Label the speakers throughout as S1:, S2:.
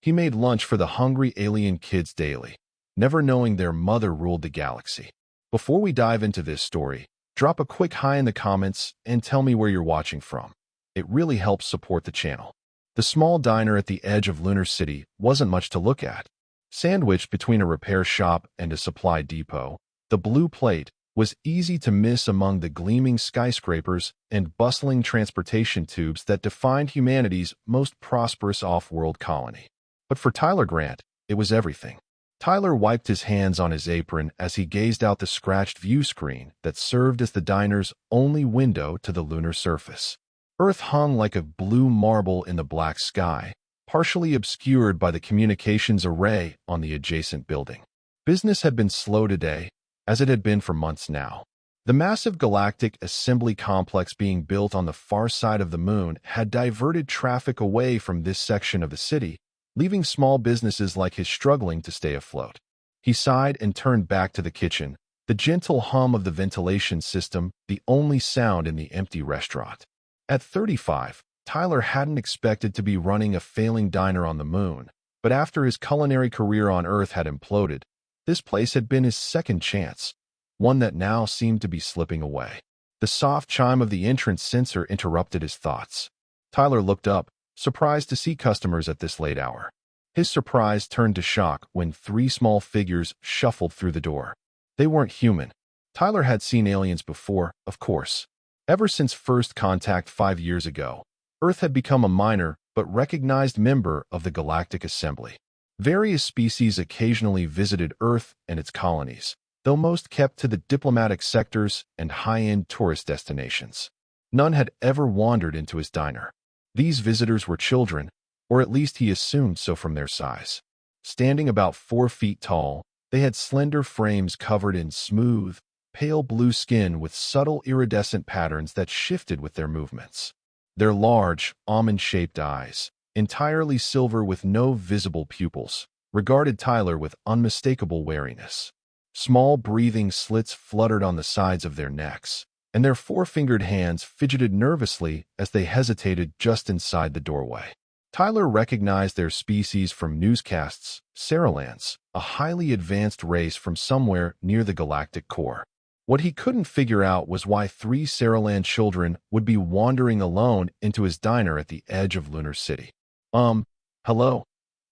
S1: He made lunch for the hungry alien kids daily, never knowing their mother ruled the galaxy. Before we dive into this story, drop a quick hi in the comments and tell me where you're watching from. It really helps support the channel. The small diner at the edge of Lunar City wasn't much to look at. Sandwiched between a repair shop and a supply depot, the blue plate was easy to miss among the gleaming skyscrapers and bustling transportation tubes that defined humanity's most prosperous off-world colony. But for Tyler Grant, it was everything. Tyler wiped his hands on his apron as he gazed out the scratched view screen that served as the diner's only window to the lunar surface. Earth hung like a blue marble in the black sky, partially obscured by the communications array on the adjacent building. Business had been slow today, as it had been for months now. The massive Galactic assembly complex being built on the far side of the moon had diverted traffic away from this section of the city, leaving small businesses like his struggling to stay afloat. He sighed and turned back to the kitchen, the gentle hum of the ventilation system the only sound in the empty restaurant. At 35, Tyler hadn't expected to be running a failing diner on the moon, but after his culinary career on Earth had imploded, this place had been his second chance, one that now seemed to be slipping away. The soft chime of the entrance sensor interrupted his thoughts. Tyler looked up, surprised to see customers at this late hour. His surprise turned to shock when three small figures shuffled through the door. They weren't human. Tyler had seen aliens before, of course. Ever since first contact 5 years ago, Earth had become a minor but recognized member of the Galactic Assembly. Various species occasionally visited Earth and its colonies, though most kept to the diplomatic sectors and high-end tourist destinations. None had ever wandered into his diner. These visitors were children, or at least he assumed so from their size. Standing about 4 feet tall, they had slender frames covered in smooth, pale blue skin with subtle iridescent patterns that shifted with their movements. Their large, almond-shaped eyes, entirely silver with no visible pupils, regarded Tyler with unmistakable wariness. Small breathing slits fluttered on the sides of their necks, and their four-fingered hands fidgeted nervously as they hesitated just inside the doorway. Tyler recognized their species from newscasts, Saralans, a highly advanced race from somewhere near the galactic core. What he couldn't figure out was why 3 Saralan children would be wandering alone into his diner at the edge of Lunar City. Hello,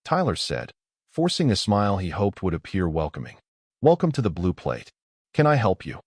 S1: Tyler said, forcing a smile he hoped would appear welcoming. Welcome to the Blue Plate. Can I help you?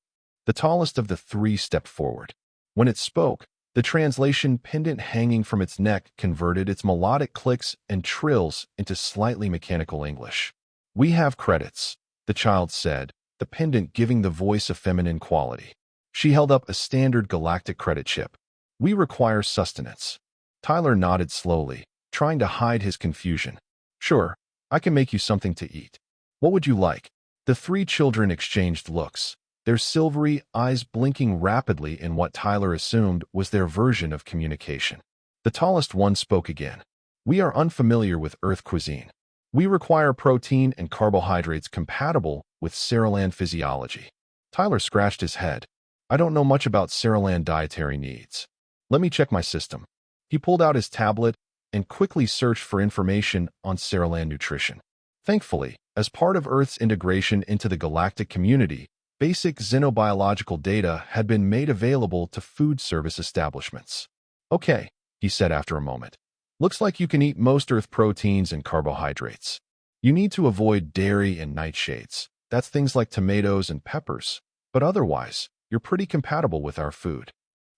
S1: The tallest of the 3 stepped forward. When it spoke, the translation pendant hanging from its neck converted its melodic clicks and trills into slightly mechanical English. We have credits, the child said, the pendant giving the voice a feminine quality. She held up a standard galactic credit chip. We require sustenance. Tyler nodded slowly, trying to hide his confusion. Sure, I can make you something to eat. What would you like? The 3 children exchanged looks, their silvery eyes blinking rapidly in what Tyler assumed was their version of communication. The tallest one spoke again. We are unfamiliar with Earth cuisine. We require protein and carbohydrates compatible with Saralan physiology. Tyler scratched his head. I don't know much about Saralan dietary needs. Let me check my system. He pulled out his tablet and quickly searched for information on Saralan nutrition. Thankfully, as part of Earth's integration into the galactic community, basic xenobiological data had been made available to food service establishments. Okay, he said after a moment. Looks like you can eat most Earth proteins and carbohydrates. You need to avoid dairy and nightshades. That's things like tomatoes and peppers. But otherwise, you're pretty compatible with our food.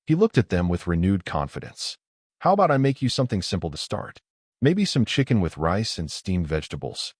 S1: He looked at them with renewed confidence. How about I make you something simple to start? Maybe some chicken with rice and steamed vegetables.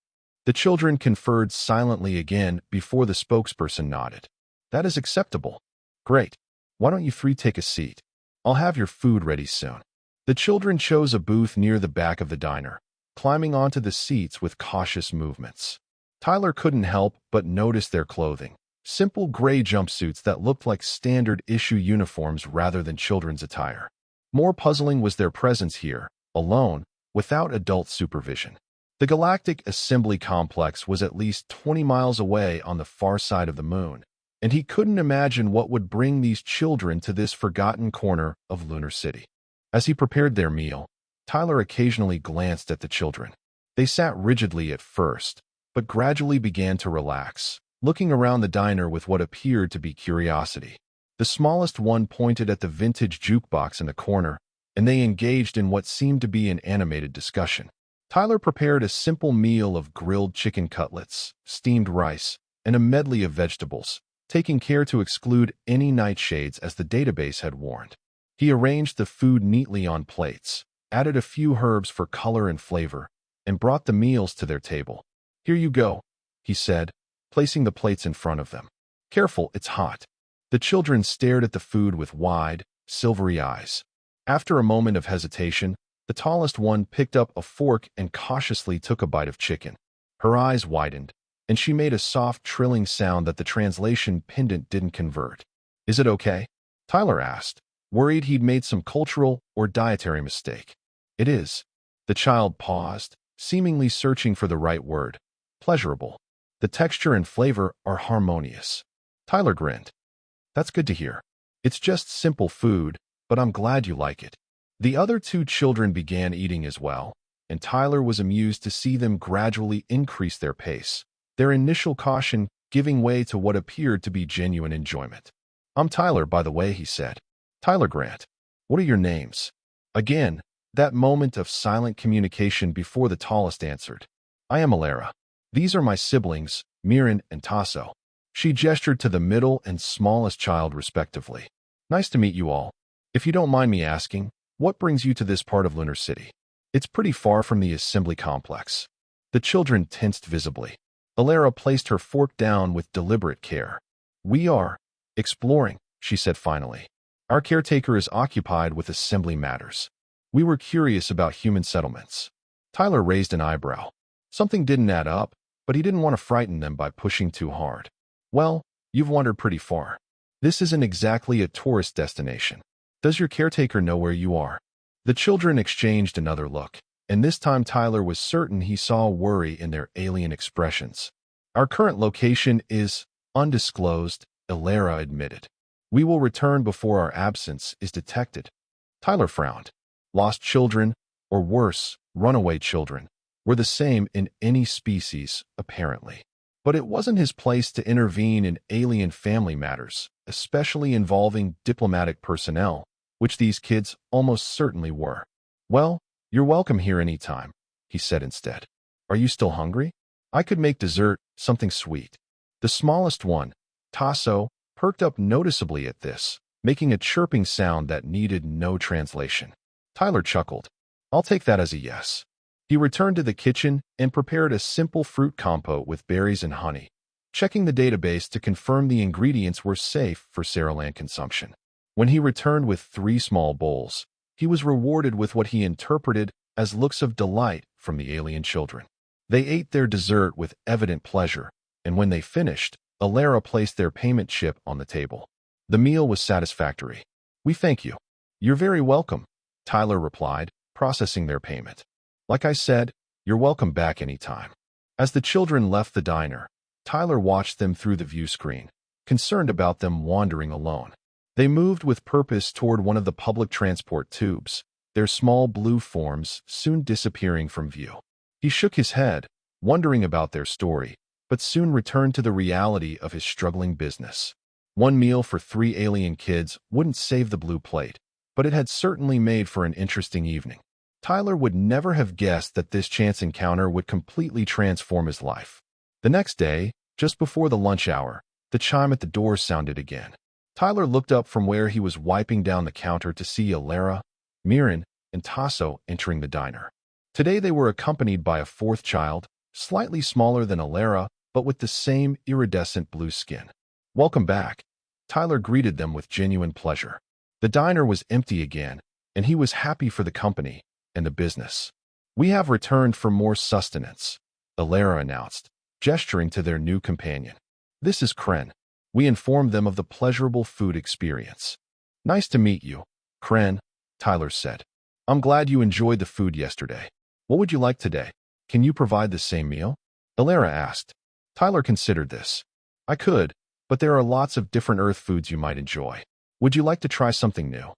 S1: The children conferred silently again before the spokesperson nodded. That is acceptable. Great. Why don't you 3 take a seat? I'll have your food ready soon. The children chose a booth near the back of the diner, climbing onto the seats with cautious movements. Tyler couldn't help but notice their clothing, simple gray jumpsuits that looked like standard-issue uniforms rather than children's attire. More puzzling was their presence here, alone, without adult supervision. The Galactic Assembly Complex was at least 20 miles away on the far side of the moon, and he couldn't imagine what would bring these children to this forgotten corner of Lunar City. As he prepared their meal, Tyler occasionally glanced at the children. They sat rigidly at first, but gradually began to relax, looking around the diner with what appeared to be curiosity. The smallest one pointed at the vintage jukebox in the corner, and they engaged in what seemed to be an animated discussion. Tyler prepared a simple meal of grilled chicken cutlets, steamed rice, and a medley of vegetables, taking care to exclude any nightshades as the database had warned. He arranged the food neatly on plates, added a few herbs for color and flavor, and brought the meals to their table. "Here you go," he said, placing the plates in front of them. "Careful, it's hot." The children stared at the food with wide, silvery eyes. After a moment of hesitation, the tallest one picked up a fork and cautiously took a bite of chicken. Her eyes widened, and she made a soft, trilling sound that the translation pendant didn't convert. "Is it okay?" Tyler asked, worried he'd made some cultural or dietary mistake. "It is." The child paused, seemingly searching for the right word. "Pleasurable. The texture and flavor are harmonious." Tyler grinned. "That's good to hear. It's just simple food, but I'm glad you like it." The other two children began eating as well, and Tyler was amused to see them gradually increase their pace, their initial caution giving way to what appeared to be genuine enjoyment. "I'm Tyler, by the way," he said. "Tyler Grant. What are your names?" Again, that moment of silent communication before the tallest answered. "I am Alara. These are my siblings, Miran and Tasso." She gestured to the middle and smallest child respectively. "Nice to meet you all. If you don't mind me asking, what brings you to this part of Lunar City?" "It's pretty far from the assembly complex." The children tensed visibly. Alara placed her fork down with deliberate care. "We are exploring," she said finally. "Our caretaker is occupied with assembly matters. We were curious about human settlements." Tyler raised an eyebrow. Something didn't add up, but he didn't want to frighten them by pushing too hard. "Well, you've wandered pretty far. This isn't exactly a tourist destination. Does your caretaker know where you are?" The children exchanged another look, and this time Tyler was certain he saw worry in their alien expressions. "Our current location is undisclosed," Alara admitted. "We will return before our absence is detected." Tyler frowned. Lost children, or worse, runaway children, were the same in any species, apparently. But it wasn't his place to intervene in alien family matters, especially involving diplomatic personnel, which these kids almost certainly were. "Well, you're welcome here anytime," he said instead. "Are you still hungry? I could make dessert, something sweet." The smallest one, Tasso, perked up noticeably at this, making a chirping sound that needed no translation. Tyler chuckled. "I'll take that as a yes." He returned to the kitchen and prepared a simple fruit compote with berries and honey, checking the database to confirm the ingredients were safe for Saraland consumption. When he returned with 3 small bowls, he was rewarded with what he interpreted as looks of delight from the alien children. They ate their dessert with evident pleasure, and when they finished, Alara placed their payment chip on the table. The meal was satisfactory. "We thank you." "You're very welcome," Tyler replied, processing their payment. "Like I said, you're welcome back anytime." As the children left the diner, Tyler watched them through the view screen, concerned about them wandering alone. They moved with purpose toward one of the public transport tubes, their small blue forms soon disappearing from view. He shook his head, wondering about their story, but soon returned to the reality of his struggling business. One meal for 3 alien kids wouldn't save the blue plate, but it had certainly made for an interesting evening. Tyler would never have guessed that this chance encounter would completely transform his life. The next day, just before the lunch hour, the chime at the door sounded again. Tyler looked up from where he was wiping down the counter to see Alara, Miran, and Tasso entering the diner. Today they were accompanied by a 4th child, slightly smaller than Alara, but with the same iridescent blue skin. "Welcome back." Tyler greeted them with genuine pleasure. The diner was empty again, and he was happy for the company and the business. "We have returned for more sustenance," Alara announced, gesturing to their new companion. "This is Kren." We informed them of the pleasurable food experience. "Nice to meet you, Kren," Tyler said. "I'm glad you enjoyed the food yesterday. What would you like today? Can you provide the same meal?" Alara asked. Tyler considered this. "I could, but there are lots of different Earth foods you might enjoy. Would you like to try something new?"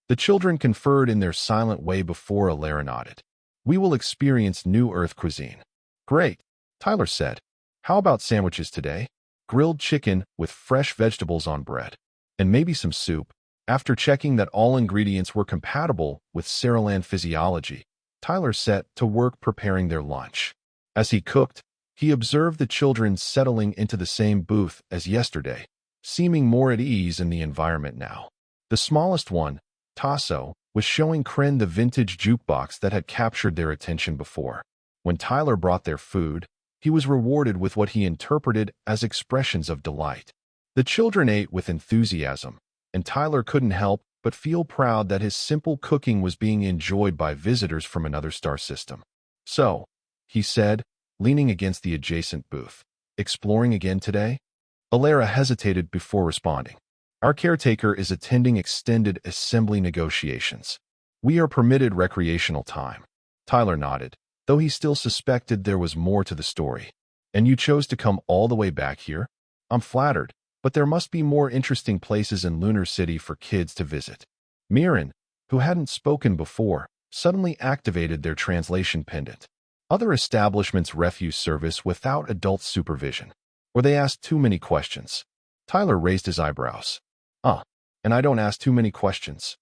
S1: The children conferred in their silent way before Alara nodded. We will experience new Earth cuisine. Great, Tyler said. How about sandwiches today? Grilled chicken with fresh vegetables on bread. And maybe some soup. After checking that all ingredients were compatible with Saraland physiology, Tyler set to work preparing their lunch. As he cooked, he observed the children settling into the same booth as yesterday, seeming more at ease in the environment now. The smallest one, Tasso, was showing Kren the vintage jukebox that had captured their attention before. When Tyler brought their food, he was rewarded with what he interpreted as expressions of delight. The children ate with enthusiasm, and Tyler couldn't help but feel proud that his simple cooking was being enjoyed by visitors from another star system. So, he said, leaning against the adjacent booth, exploring again today? Alara hesitated before responding. Our caretaker is attending extended assembly negotiations. We are permitted recreational time. Tyler nodded, though he still suspected there was more to the story. And you chose to come all the way back here? I'm flattered, but there must be more interesting places in Lunar City for kids to visit. Mirren, who hadn't spoken before, suddenly activated their translation pendant. Other establishments refuse service without adult supervision, or they ask too many questions. Tyler raised his eyebrows. And I don't ask too many questions.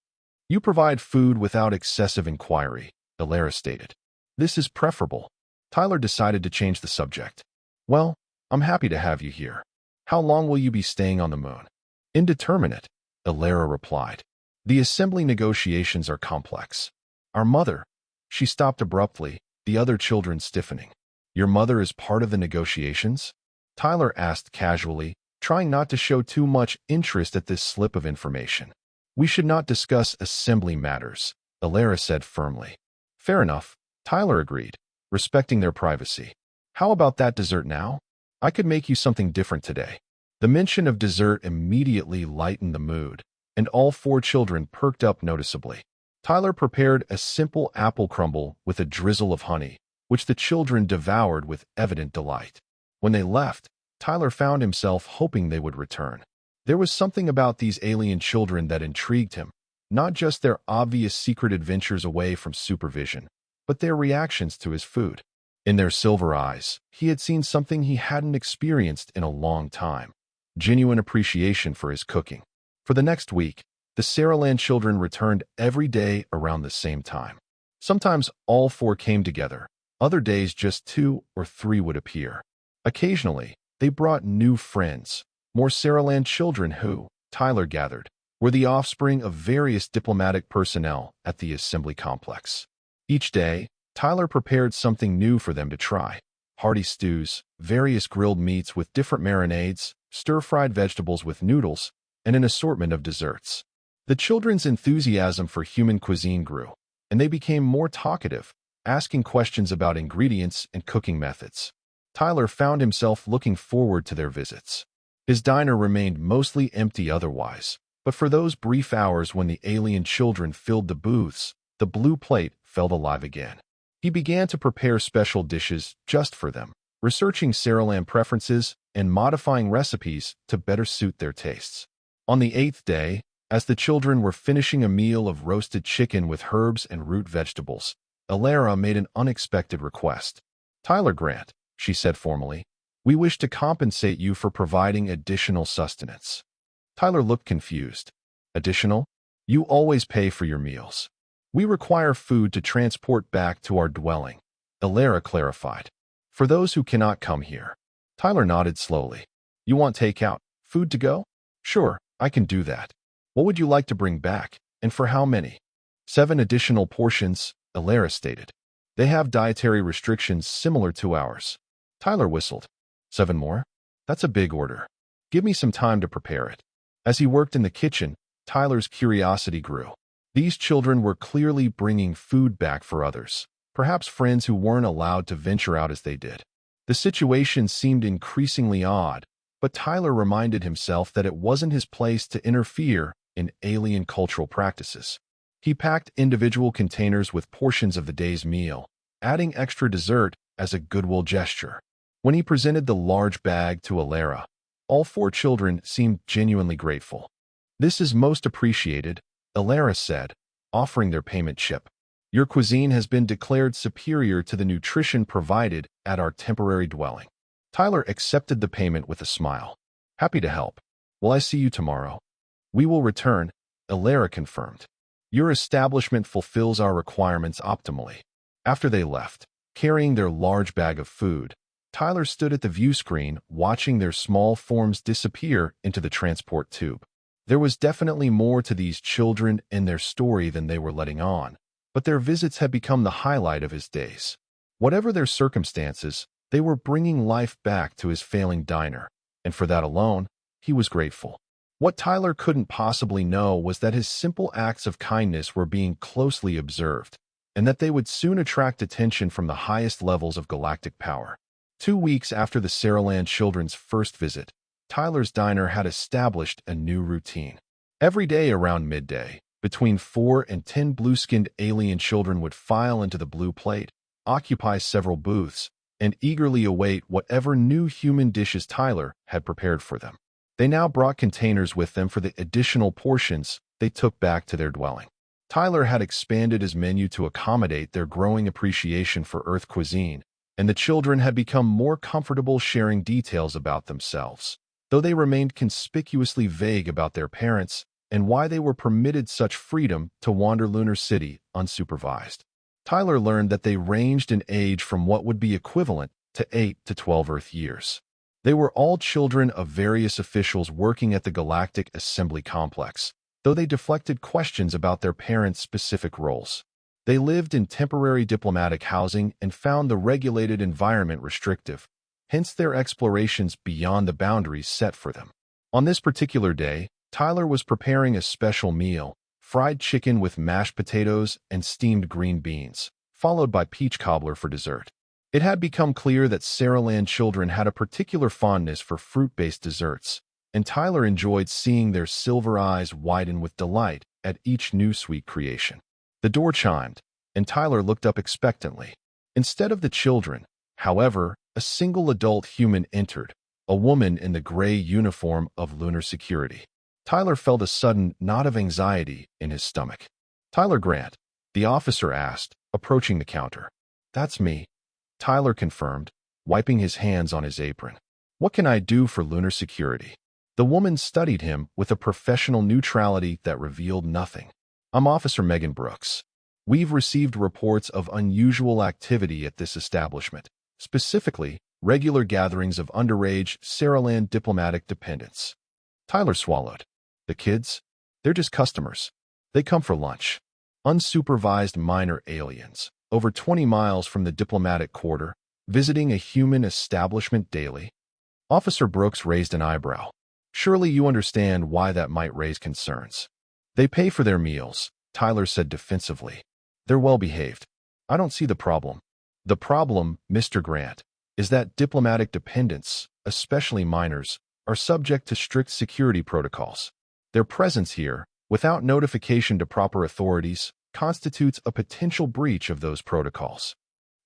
S1: You provide food without excessive inquiry, Alara stated. This is preferable. Tyler decided to change the subject. Well, I'm happy to have you here. How long will you be staying on the moon? Indeterminate, Alara replied. The assembly negotiations are complex. Our mother. She stopped abruptly, the other children stiffening. Your mother is part of the negotiations? Tyler asked casually, trying not to show too much interest at this slip of information. We should not discuss assembly matters, Alara said firmly. Fair enough, Tyler agreed, respecting their privacy. How about that dessert now? I could make you something different today. The mention of dessert immediately lightened the mood, and all four children perked up noticeably. Tyler prepared a simple apple crumble with a drizzle of honey, which the children devoured with evident delight. When they left, Tyler found himself hoping they would return. There was something about these alien children that intrigued him, not just their obvious secret adventures away from supervision, but their reactions to his food. In their silver eyes, he had seen something he hadn't experienced in a long time. Genuine appreciation for his cooking. For the next week, the Saraland children returned every day around the same time. Sometimes all four came together. Other days just 2 or 3 would appear. Occasionally, they brought new friends, more Saraland children who, Tyler gathered, were the offspring of various diplomatic personnel at the assembly complex. Each day, Tyler prepared something new for them to try. Hearty stews, various grilled meats with different marinades, stir-fried vegetables with noodles, and an assortment of desserts. The children's enthusiasm for human cuisine grew, and they became more talkative, asking questions about ingredients and cooking methods. Tyler found himself looking forward to their visits. His diner remained mostly empty otherwise, but for those brief hours when the alien children filled the booths, the blue plate felt alive again. He began to prepare special dishes just for them, researching Saraland preferences and modifying recipes to better suit their tastes. On the 8th day, as the children were finishing a meal of roasted chicken with herbs and root vegetables, Alara made an unexpected request. Tyler Grant, she said formally, we wish to compensate you for providing additional sustenance. Tyler looked confused. Additional? You always pay for your meals. We require food to transport back to our dwelling, Alara clarified. For those who cannot come here. Tyler nodded slowly. You want takeout, food to go? Sure, I can do that. What would you like to bring back, and for how many? 7 additional portions, Alara stated. They have dietary restrictions similar to ours. Tyler whistled. 7 more? That's a big order. Give me some time to prepare it. As he worked in the kitchen, Tyler's curiosity grew. These children were clearly bringing food back for others, perhaps friends who weren't allowed to venture out as they did. The situation seemed increasingly odd, but Tyler reminded himself that it wasn't his place to interfere in alien cultural practices. He packed individual containers with portions of the day's meal, adding extra dessert as a goodwill gesture. When he presented the large bag to Alara, all 4 children seemed genuinely grateful. This is most appreciated, Alara said, offering their payment chip. Your cuisine has been declared superior to the nutrition provided at our temporary dwelling. Tyler accepted the payment with a smile. Happy to help. Will I see you tomorrow? We will return, Alara confirmed. Your establishment fulfills our requirements optimally. After they left, carrying their large bag of food, Tyler stood at the view screen watching their small forms disappear into the transport tube. There was definitely more to these children and their story than they were letting on, but their visits had become the highlight of his days. Whatever their circumstances, they were bringing life back to his failing diner, and for that alone, he was grateful. What Tyler couldn't possibly know was that his simple acts of kindness were being closely observed, and that they would soon attract attention from the highest levels of galactic power. 2 weeks after the Saraland children's first visit, Tyler's diner had established a new routine. Every day around midday, between 4 and 10 blue-skinned alien children would file into the blue plate, occupy several booths, and eagerly await whatever new human dishes Tyler had prepared for them. They now brought containers with them for the additional portions they took back to their dwelling. Tyler had expanded his menu to accommodate their growing appreciation for Earth cuisine, and the children had become more comfortable sharing details about themselves, though they remained conspicuously vague about their parents and why they were permitted such freedom to wander Lunar City unsupervised. Tyler learned that they ranged in age from what would be equivalent to 8 to 12 Earth years. They were all children of various officials working at the Galactic Assembly Complex, though they deflected questions about their parents' specific roles. They lived in temporary diplomatic housing and found the regulated environment restrictive, hence their explorations beyond the boundaries set for them. On this particular day, Tyler was preparing a special meal, fried chicken with mashed potatoes and steamed green beans, followed by peach cobbler for dessert. It had become clear that Saraland children had a particular fondness for fruit-based desserts, and Tyler enjoyed seeing their silver eyes widen with delight at each new sweet creation. The door chimed, and Tyler looked up expectantly. Instead of the children, however, a single adult human entered, a woman in the gray uniform of lunar security. Tyler felt a sudden knot of anxiety in his stomach. Tyler Grant, the officer asked, approaching the counter. That's me, Tyler confirmed, wiping his hands on his apron. What can I do for lunar security? The woman studied him with a professional neutrality that revealed nothing. I'm Officer Megan Brooks. We've received reports of unusual activity at this establishment, specifically regular gatherings of underage Saraland diplomatic dependents. Tyler swallowed. The kids? They're just customers. They come for lunch. Unsupervised minor aliens, over 20 miles from the diplomatic quarter, visiting a human establishment daily. Officer Brooks raised an eyebrow. Surely you understand why that might raise concerns. They pay for their meals, Tyler said defensively. They're well-behaved. I don't see the problem. The problem, Mr. Grant, is that diplomatic dependents, especially minors, are subject to strict security protocols. Their presence here, without notification to proper authorities, constitutes a potential breach of those protocols.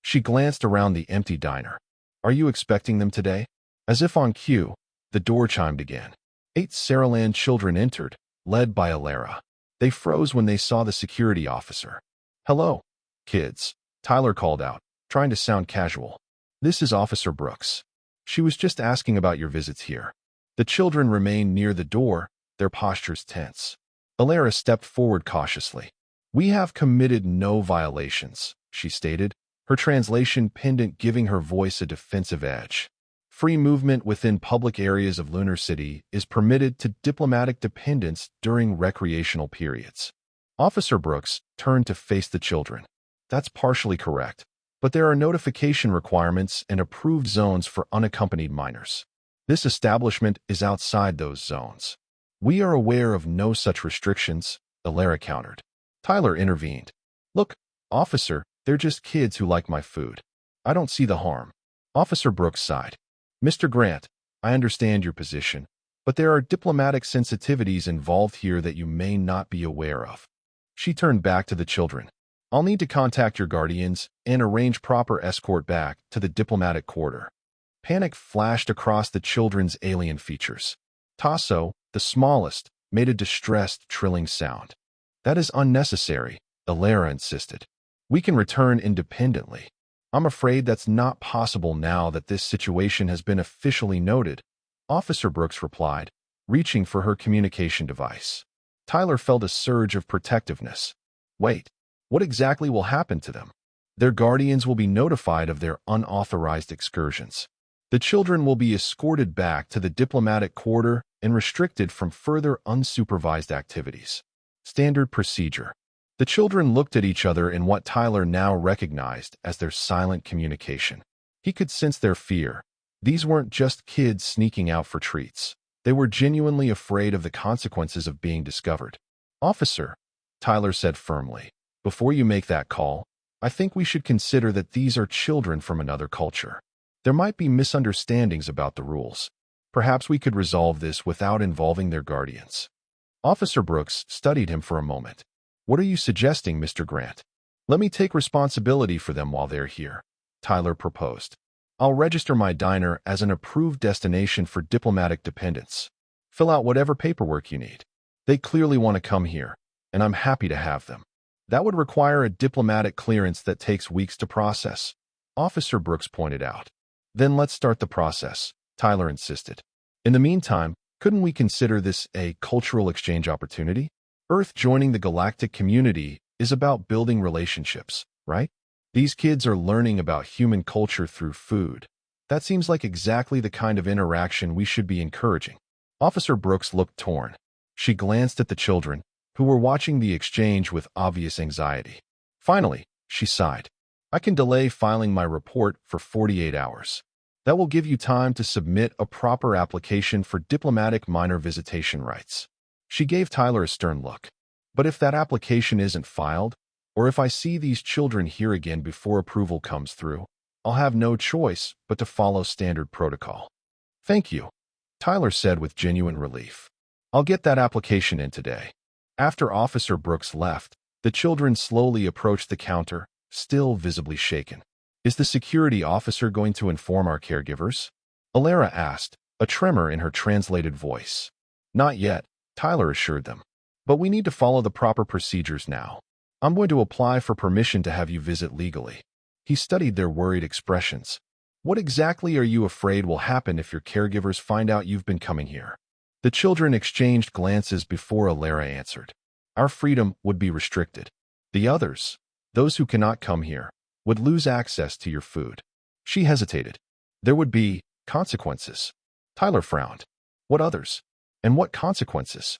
S1: She glanced around the empty diner. Are you expecting them today? As if on cue, the door chimed again. 8 Saraland children entered, led by Alara. They froze when they saw the security officer. Hello, kids, Tyler called out, trying to sound casual. This is Officer Brooks. She was just asking about your visits here. The children remained near the door, their postures tense. Alara stepped forward cautiously. We have committed no violations, she stated, her translation pendant giving her voice a defensive edge. Free movement within public areas of Lunar City is permitted to diplomatic dependents during recreational periods. Officer Brooks turned to face the children. That's partially correct, but there are notification requirements and approved zones for unaccompanied minors. This establishment is outside those zones. We are aware of no such restrictions, Alara countered. Tyler intervened. Look, officer, they're just kids who like my food. I don't see the harm. Officer Brooks sighed. Mr. Grant, I understand your position, but there are diplomatic sensitivities involved here that you may not be aware of. She turned back to the children. I'll need to contact your guardians and arrange proper escort back to the diplomatic quarter. Panic flashed across the children's alien features. Tasso, the smallest, made a distressed, trilling sound. That is unnecessary, Alara insisted. We can return independently. I'm afraid that's not possible now that this situation has been officially noted, Officer Brooks replied, reaching for her communication device. Tyler felt a surge of protectiveness. Wait, what exactly will happen to them? Their guardians will be notified of their unauthorized excursions. The children will be escorted back to the diplomatic quarter and restricted from further unsupervised activities. Standard procedure. The children looked at each other in what Tyler now recognized as their silent communication. He could sense their fear. These weren't just kids sneaking out for treats. They were genuinely afraid of the consequences of being discovered. Officer, Tyler said firmly, before you make that call, I think we should consider that these are children from another culture. There might be misunderstandings about the rules. Perhaps we could resolve this without involving their guardians. Officer Brooks studied him for a moment. What are you suggesting, Mr. Grant? Let me take responsibility for them while they're here, Tyler proposed. I'll register my diner as an approved destination for diplomatic dependents. Fill out whatever paperwork you need. They clearly want to come here, and I'm happy to have them. That would require a diplomatic clearance that takes weeks to process, Officer Brooks pointed out. Then let's start the process, Tyler insisted. In the meantime, couldn't we consider this a cultural exchange opportunity? Earth joining the galactic community is about building relationships, right? These kids are learning about human culture through food. That seems like exactly the kind of interaction we should be encouraging. Officer Brooks looked torn. She glanced at the children, who were watching the exchange with obvious anxiety. Finally, she sighed. I can delay filing my report for 48 hours. That will give you time to submit a proper application for diplomatic minor visitation rights. She gave Tyler a stern look. But if that application isn't filed, or if I see these children here again before approval comes through, I'll have no choice but to follow standard protocol. Thank you, Tyler said with genuine relief. I'll get that application in today. After Officer Brooks left, the children slowly approached the counter, still visibly shaken. Is the security officer going to inform our caregivers? Alara asked, a tremor in her translated voice. Not yet, Tyler assured them. But we need to follow the proper procedures now. I'm going to apply for permission to have you visit legally. He studied their worried expressions. What exactly are you afraid will happen if your caregivers find out you've been coming here? The children exchanged glances before Alara answered. Our freedom would be restricted. The others, those who cannot come here, would lose access to your food. She hesitated. There would be consequences. Tyler frowned. What others? And what consequences?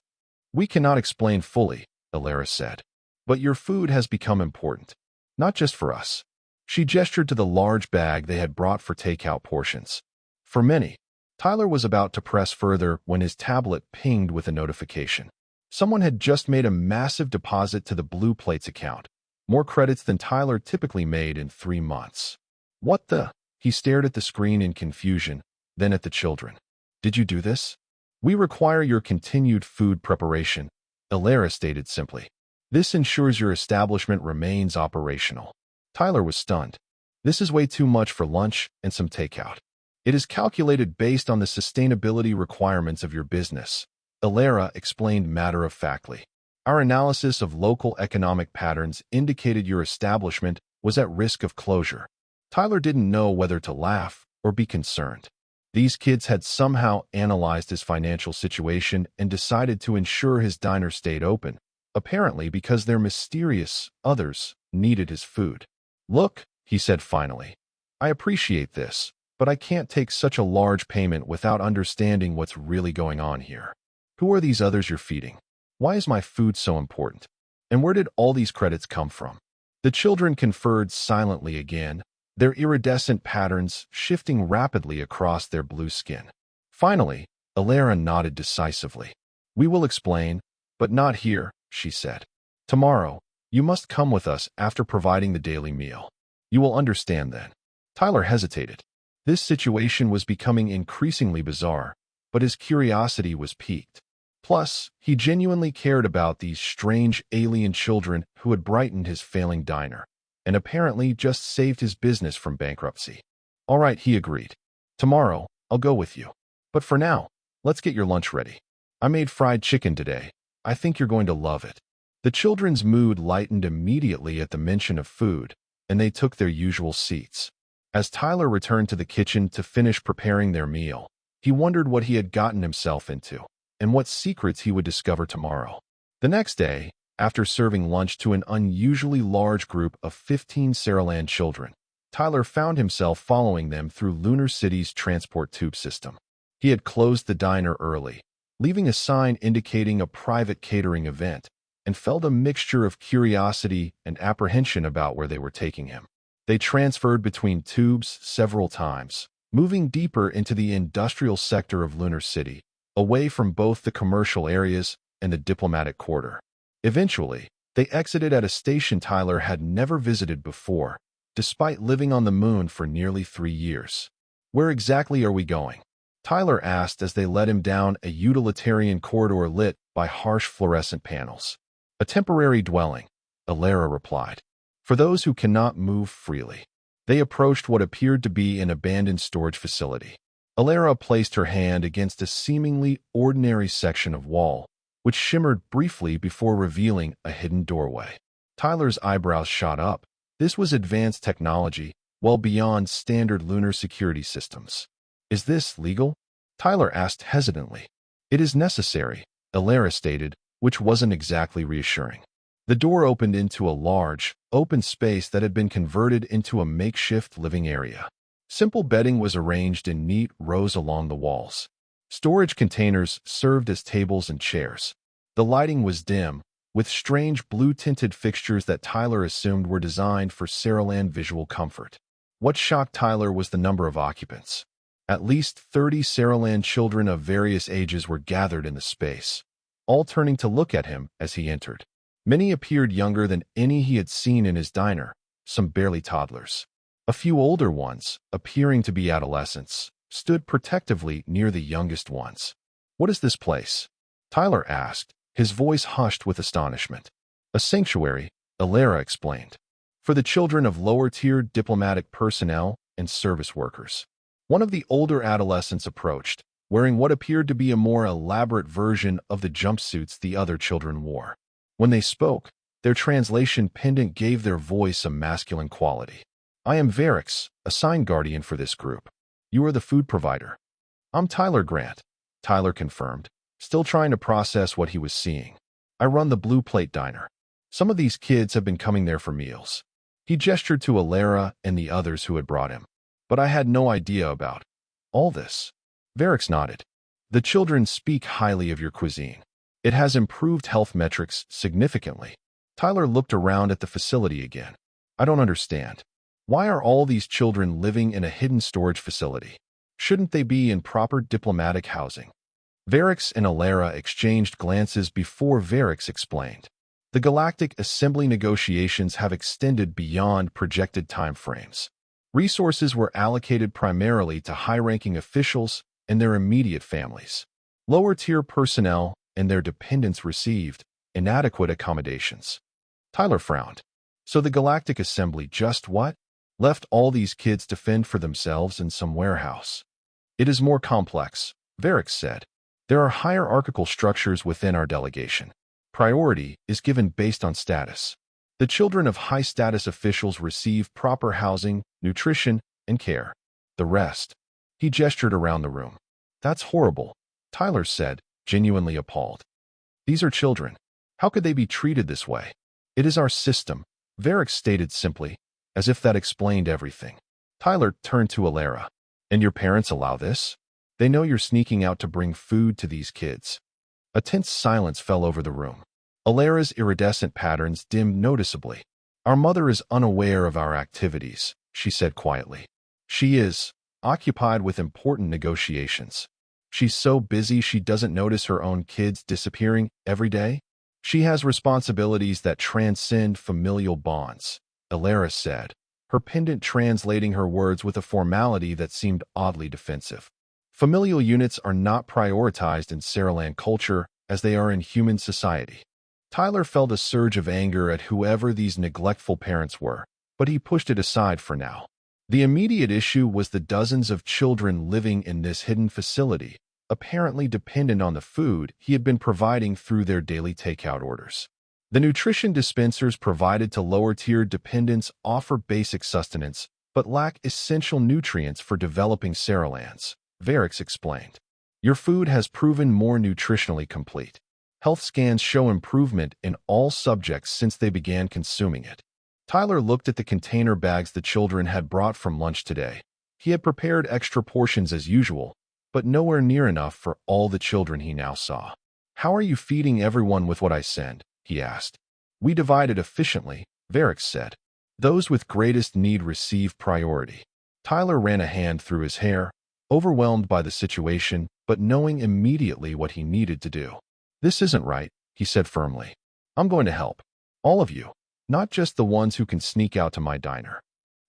S1: We cannot explain fully, Alara said. But your food has become important. Not just for us. She gestured to the large bag they had brought for takeout portions. For many. Tyler was about to press further when his tablet pinged with a notification. Someone had just made a massive deposit to the Blue Plates account. More credits than Tyler typically made in 3 months. What the? He stared at the screen in confusion, then at the children. Did you do this? We require your continued food preparation, Alara stated simply. This ensures your establishment remains operational. Tyler was stunned. This is way too much for lunch and some takeout. It is calculated based on the sustainability requirements of your business, Alara explained matter-of-factly. Our analysis of local economic patterns indicated your establishment was at risk of closure. Tyler didn't know whether to laugh or be concerned. These kids had somehow analyzed his financial situation and decided to ensure his diner stayed open, apparently because their mysterious others needed his food. Look, he said finally, I appreciate this, but I can't take such a large payment without understanding what's really going on here. Who are these others you're feeding? Why is my food so important? And where did all these credits come from? The children conferred silently again, their iridescent patterns shifting rapidly across their blue skin. Finally, Alara nodded decisively. We will explain, but not here, she said. Tomorrow, you must come with us after providing the daily meal. You will understand then. Tyler hesitated. This situation was becoming increasingly bizarre, but his curiosity was piqued. Plus, he genuinely cared about these strange alien children who had brightened his failing diner, and apparently just saved his business from bankruptcy. All right, he agreed. Tomorrow, I'll go with you. But for now, let's get your lunch ready. I made fried chicken today. I think you're going to love it. The children's mood lightened immediately at the mention of food, and they took their usual seats. As Tyler returned to the kitchen to finish preparing their meal, he wondered what he had gotten himself into, and what secrets he would discover tomorrow. The next day, after serving lunch to an unusually large group of 15 Saraland children, Tyler found himself following them through Lunar City's transport tube system. He had closed the diner early, leaving a sign indicating a private catering event, and felt a mixture of curiosity and apprehension about where they were taking him. They transferred between tubes several times, moving deeper into the industrial sector of Lunar City, away from both the commercial areas and the diplomatic quarter. Eventually, they exited at a station Tyler had never visited before, despite living on the moon for nearly 3 years. "Where exactly are we going?" Tyler asked as they led him down a utilitarian corridor lit by harsh fluorescent panels. "A temporary dwelling," Alara replied, "for those who cannot move freely." They approached what appeared to be an abandoned storage facility. Alara placed her hand against a seemingly ordinary section of wall, which shimmered briefly before revealing a hidden doorway. Tyler's eyebrows shot up. This was advanced technology, well beyond standard lunar security systems. "Is this legal?" Tyler asked hesitantly. "It is necessary," Alara stated, which wasn't exactly reassuring. The door opened into a large, open space that had been converted into a makeshift living area. Simple bedding was arranged in neat rows along the walls. Storage containers served as tables and chairs. The lighting was dim, with strange blue-tinted fixtures that Tyler assumed were designed for Saraland visual comfort. What shocked Tyler was the number of occupants. At least 30 Saraland children of various ages were gathered in the space, all turning to look at him as he entered. Many appeared younger than any he had seen in his diner, some barely toddlers. A few older ones, appearing to be adolescents, stood protectively near the youngest ones. "What is this place?" Tyler asked, his voice hushed with astonishment. "A sanctuary," Alara explained, "for the children of lower-tier diplomatic personnel and service workers." One of the older adolescents approached, wearing what appeared to be a more elaborate version of the jumpsuits the other children wore. When they spoke, their translation pendant gave their voice a masculine quality. "I am Varix, a sign guardian for this group. You are the food provider." "I'm Tyler Grant," Tyler confirmed, still trying to process what he was seeing. "I run the Blue Plate Diner. Some of these kids have been coming there for meals." He gestured to Alara and the others who had brought him. "But I had no idea about all this." Varix nodded. "The children speak highly of your cuisine. It has improved health metrics significantly." Tyler looked around at the facility again. "I don't understand. Why are all these children living in a hidden storage facility? Shouldn't they be in proper diplomatic housing?" Varix and Alara exchanged glances before Varix explained. "The Galactic assembly negotiations have extended beyond projected timeframes. Resources were allocated primarily to high-ranking officials and their immediate families. Lower-tier personnel and their dependents received inadequate accommodations." Tyler frowned. "So the Galactic Assembly just what? Left all these kids to fend for themselves in some warehouse?" "It is more complex," Varix said. "There are hierarchical structures within our delegation. Priority is given based on status. The children of high-status officials receive proper housing, nutrition, and care. The rest—" He gestured around the room. "That's horrible," Tyler said, genuinely appalled. "These are children. How could they be treated this way?" "It is our system," Varix stated simply, as if that explained everything. Tyler turned to Alara. "And your parents allow this? They know you're sneaking out to bring food to these kids." A tense silence fell over the room. Alara's iridescent patterns dimmed noticeably. "Our mother is unaware of our activities," she said quietly. "She is occupied with important negotiations. She's so busy she doesn't notice her own kids disappearing every day. She has responsibilities that transcend familial bonds," Alara said, her pendant translating her words with a formality that seemed oddly defensive. "Familial units are not prioritized in Saraland culture as they are in human society." Tyler felt a surge of anger at whoever these neglectful parents were, but he pushed it aside for now. The immediate issue was the dozens of children living in this hidden facility, apparently dependent on the food he had been providing through their daily takeout orders. The nutrition dispensers provided to lower-tier dependents offer basic sustenance, but lack essential nutrients for developing Saralans, Varix explained. Your food has proven more nutritionally complete. Health scans show improvement in all subjects since they began consuming it. Tyler looked at the container bags the children had brought from lunch today. He had prepared extra portions as usual, but nowhere near enough for all the children he now saw. How are you feeding everyone with what I send? He asked. We divide it efficiently, Varix said. Those with greatest need receive priority. Tyler ran a hand through his hair, overwhelmed by the situation, but knowing immediately what he needed to do. This isn't right, he said firmly. I'm going to help. All of you, not just the ones who can sneak out to my diner.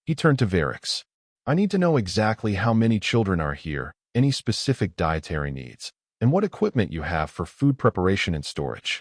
S1: He turned to Varix. I need to know exactly how many children are here, any specific dietary needs, and what equipment you have for food preparation and storage.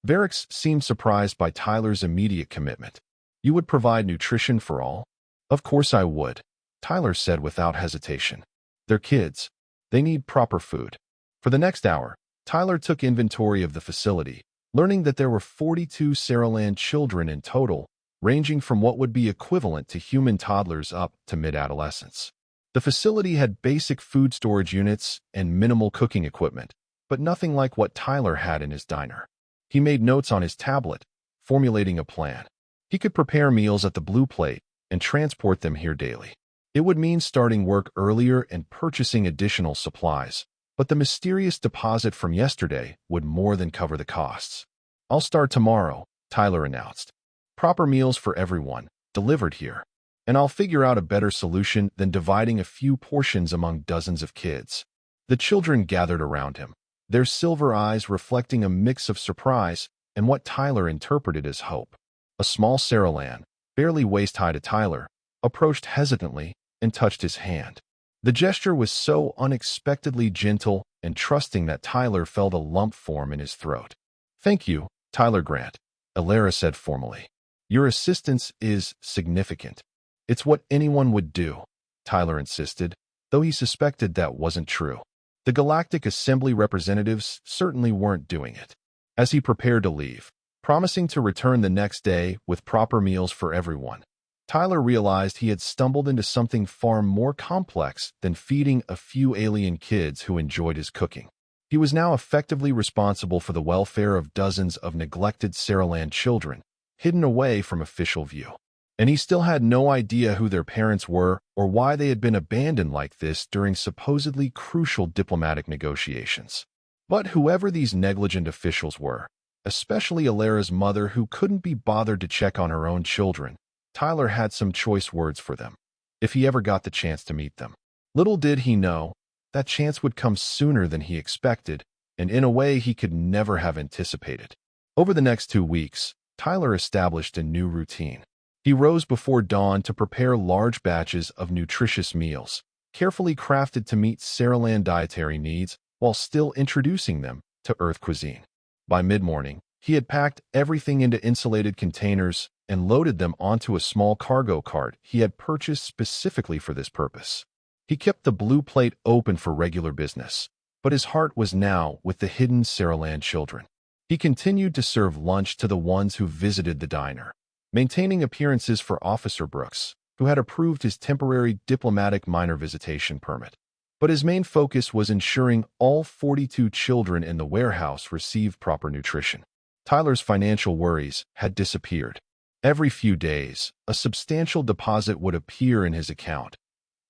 S1: Varix seemed surprised by Tyler's immediate commitment. You would provide nutrition for all? Of course I would, Tyler said without hesitation. They're kids. They need proper food. For the next hour, Tyler took inventory of the facility, learning that there were 42 Saraland children in total, ranging from what would be equivalent to human toddlers up to mid-adolescents. The facility had basic food storage units and minimal cooking equipment, but nothing like what Tyler had in his diner. He made notes on his tablet, formulating a plan. He could prepare meals at the Blue Plate and transport them here daily. It would mean starting work earlier and purchasing additional supplies, but the mysterious deposit from yesterday would more than cover the costs. I'll start tomorrow, Tyler announced. Proper meals for everyone, delivered here. And I'll figure out a better solution than dividing a few portions among dozens of kids. The children gathered around him, their silver eyes reflecting a mix of surprise and what Tyler interpreted as hope. A small Saralan, barely waist-high to Tyler, approached hesitantly and touched his hand. The gesture was so unexpectedly gentle and trusting that Tyler felt a lump form in his throat. Thank you, Tyler Grant, Alara said formally. Your assistance is significant. It's what anyone would do, Tyler insisted, though he suspected that wasn't true. The Galactic Assembly representatives certainly weren't doing it. As he prepared to leave, promising to return the next day with proper meals for everyone, Tyler realized he had stumbled into something far more complex than feeding a few alien kids who enjoyed his cooking. He was now effectively responsible for the welfare of dozens of neglected Saraland children, hidden away from official view. And he still had no idea who their parents were or why they had been abandoned like this during supposedly crucial diplomatic negotiations. But whoever these negligent officials were, especially Alara's mother who couldn't be bothered to check on her own children, Tyler had some choice words for them, if he ever got the chance to meet them. Little did he know, that chance would come sooner than he expected, and in a way he could never have anticipated. Over the next 2 weeks, Tyler established a new routine. He rose before dawn to prepare large batches of nutritious meals, carefully crafted to meet Saraland dietary needs while still introducing them to Earth cuisine. By mid-morning, he had packed everything into insulated containers and loaded them onto a small cargo cart he had purchased specifically for this purpose. He kept the Blue Plate open for regular business, but his heart was now with the hidden Saraland children. He continued to serve lunch to the ones who visited the diner, maintaining appearances for Officer Brooks, who had approved his temporary diplomatic minor visitation permit. But his main focus was ensuring all 42 children in the warehouse received proper nutrition. Tyler's financial worries had disappeared. Every few days, a substantial deposit would appear in his account,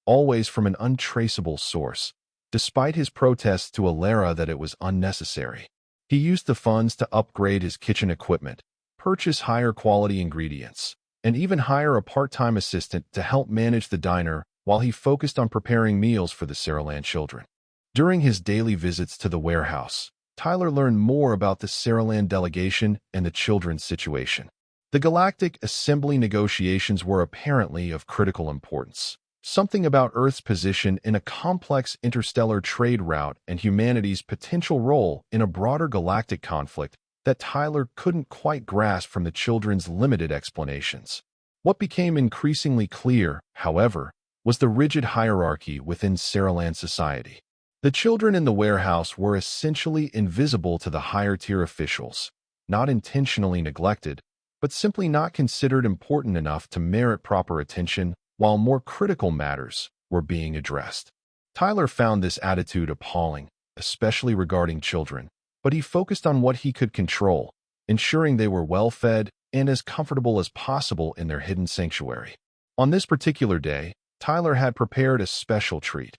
S1: always from an untraceable source, despite his protests to Alara that it was unnecessary. He used the funds to upgrade his kitchen equipment, purchase higher quality ingredients, and even hire a part-time assistant to help manage the diner while he focused on preparing meals for the Saraland children. During his daily visits to the warehouse, Tyler learned more about the Saraland delegation and the children's situation. The Galactic Assembly negotiations were apparently of critical importance. Something about Earth's position in a complex interstellar trade route and humanity's potential role in a broader galactic conflict that Tyler couldn't quite grasp from the children's limited explanations. What became increasingly clear, however, was the rigid hierarchy within Saraland society. The children in the warehouse were essentially invisible to the higher-tier officials, not intentionally neglected, but simply not considered important enough to merit proper attention, while more critical matters were being addressed. Tyler found this attitude appalling, especially regarding children, but he focused on what he could control, ensuring they were well-fed and as comfortable as possible in their hidden sanctuary. On this particular day, Tyler had prepared a special treat: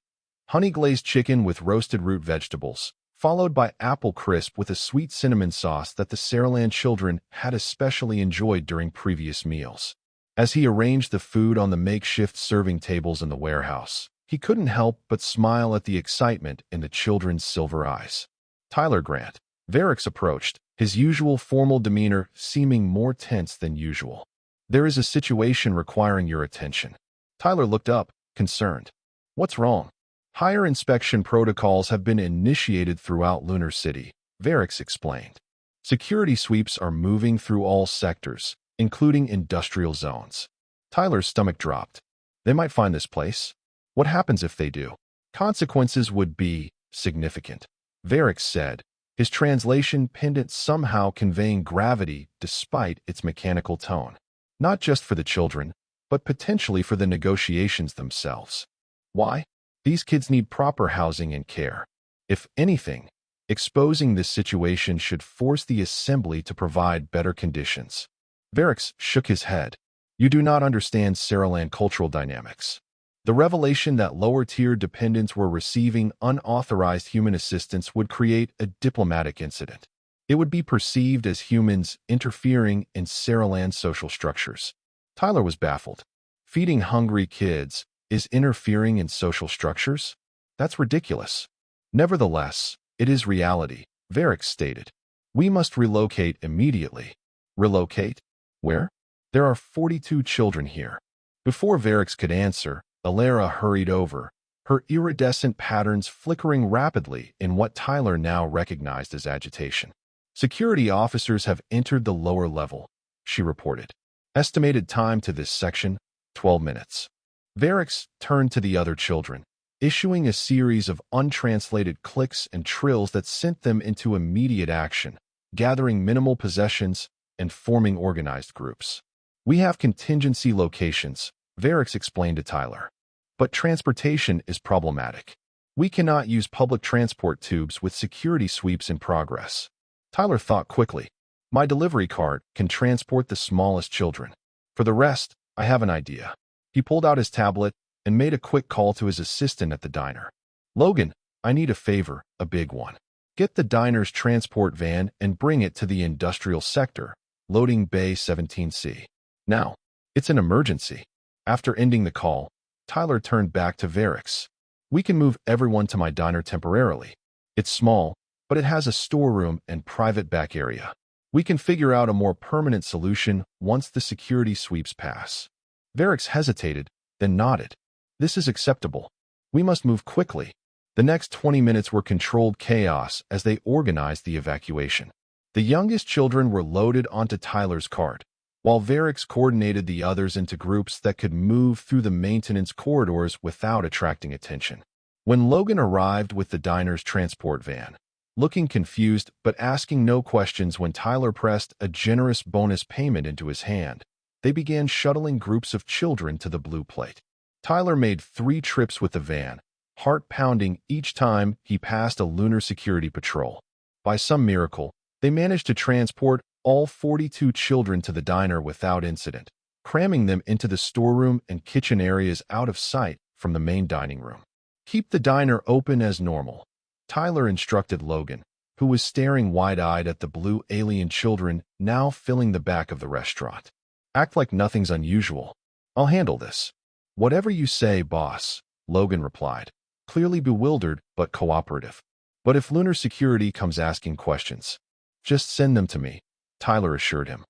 S1: honey-glazed chicken with roasted root vegetables, followed by apple crisp with a sweet cinnamon sauce that the Saraland children had especially enjoyed during previous meals. As he arranged the food on the makeshift serving tables in the warehouse, he couldn't help but smile at the excitement in the children's silver eyes. "Tyler Grant." Varix approached, his usual formal demeanor seeming more tense than usual. "There is a situation requiring your attention." Tyler looked up, concerned. "What's wrong?" "Higher inspection protocols have been initiated throughout Lunar City," Varix explained. "Security sweeps are moving through all sectors, including industrial zones." Tyler's stomach dropped. "They might find this place. What happens if they do?" "Consequences would be significant," Varix said, his translation pendant somehow conveying gravity despite its mechanical tone. "Not just for the children, but potentially for the negotiations themselves." "Why?" "These kids need proper housing and care. If anything, exposing this situation should force the Assembly to provide better conditions." Varix shook his head. "You do not understand Saraland cultural dynamics. The revelation that lower-tier dependents were receiving unauthorized human assistance would create a diplomatic incident. It would be perceived as humans interfering in Saraland social structures." Tyler was baffled. Feeding hungry kids is interfering in social structures? That's ridiculous. "Nevertheless, it is reality," Varix stated. "We must relocate immediately." "Relocate? Where?" "There are 42 children here." Before Varix could answer, Alara hurried over, her iridescent patterns flickering rapidly in what Tyler now recognized as agitation. "Security officers have entered the lower level," she reported. "Estimated time to this section, 12 minutes. Varix turned to the other children, issuing a series of untranslated clicks and trills that sent them into immediate action, gathering minimal possessions and forming organized groups. "We have contingency locations," Varix explained to Tyler. "But transportation is problematic. We cannot use public transport tubes with security sweeps in progress." Tyler thought quickly. "My delivery cart can transport the smallest children. For the rest, I have an idea." He pulled out his tablet and made a quick call to his assistant at the diner. "Logan, I need a favor, a big one. Get the diner's transport van and bring it to the industrial sector, loading Bay 17C. Now, it's an emergency." After ending the call, Tyler turned back to Varix. "We can move everyone to my diner temporarily. It's small, but it has a storeroom and private back area. We can figure out a more permanent solution once the security sweeps pass." Varix hesitated, then nodded. "This is acceptable. We must move quickly." The next 20 minutes were controlled chaos as they organized the evacuation. The youngest children were loaded onto Tyler's cart, while Varix coordinated the others into groups that could move through the maintenance corridors without attracting attention. When Logan arrived with the diner's transport van, looking confused but asking no questions when Tyler pressed a generous bonus payment into his hand, they began shuttling groups of children to the blue plate. Tyler made 3 trips with the van, heart-pounding each time he passed a lunar security patrol. By some miracle, they managed to transport all 42 children to the diner without incident, cramming them into the storeroom and kitchen areas out of sight from the main dining room. "Keep the diner open as normal," Tyler instructed Logan, who was staring wide-eyed at the blue alien children now filling the back of the restaurant. "Act like nothing's unusual. I'll handle this." "Whatever you say, boss," Logan replied, clearly bewildered but cooperative. "But if lunar security comes asking questions, just send them to me," Tyler assured him.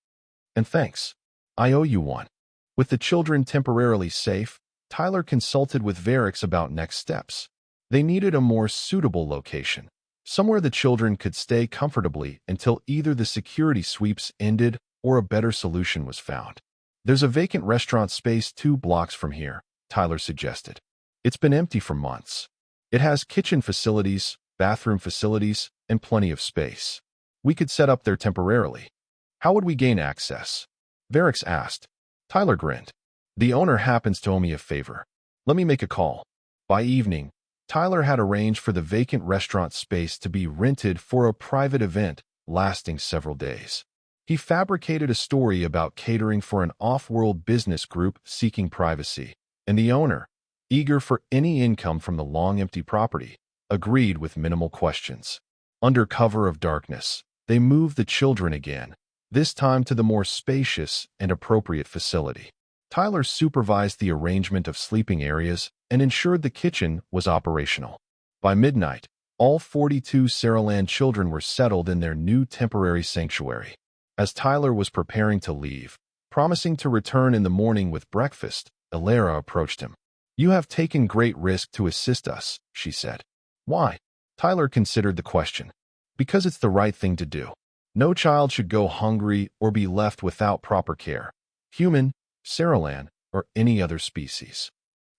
S1: "And thanks. I owe you one." With the children temporarily safe, Tyler consulted with Varix about next steps. They needed a more suitable location, somewhere the children could stay comfortably until either the security sweeps ended or a better solution was found. "There's a vacant restaurant space 2 blocks from here," Tyler suggested. "It's been empty for months. It has kitchen facilities, bathroom facilities, and plenty of space." We could set up there temporarily. How would we gain access? Varix asked. Tyler grinned. The owner happens to owe me a favor. Let me make a call. By evening, Tyler had arranged for the vacant restaurant space to be rented for a private event lasting several days. He fabricated a story about catering for an off-world business group seeking privacy, and the owner, eager for any income from the long-empty property, agreed with minimal questions. Under cover of darkness, they moved the children again, this time to the more spacious and appropriate facility. Tyler supervised the arrangement of sleeping areas and ensured the kitchen was operational. By midnight, all 42 Saraland children were settled in their new temporary sanctuary. As Tyler was preparing to leave, promising to return in the morning with breakfast, Alara approached him. You have taken great risk to assist us, she said. Why? Tyler considered the question. Because it's the right thing to do. No child should go hungry or be left without proper care. Human, Saraland, or any other species.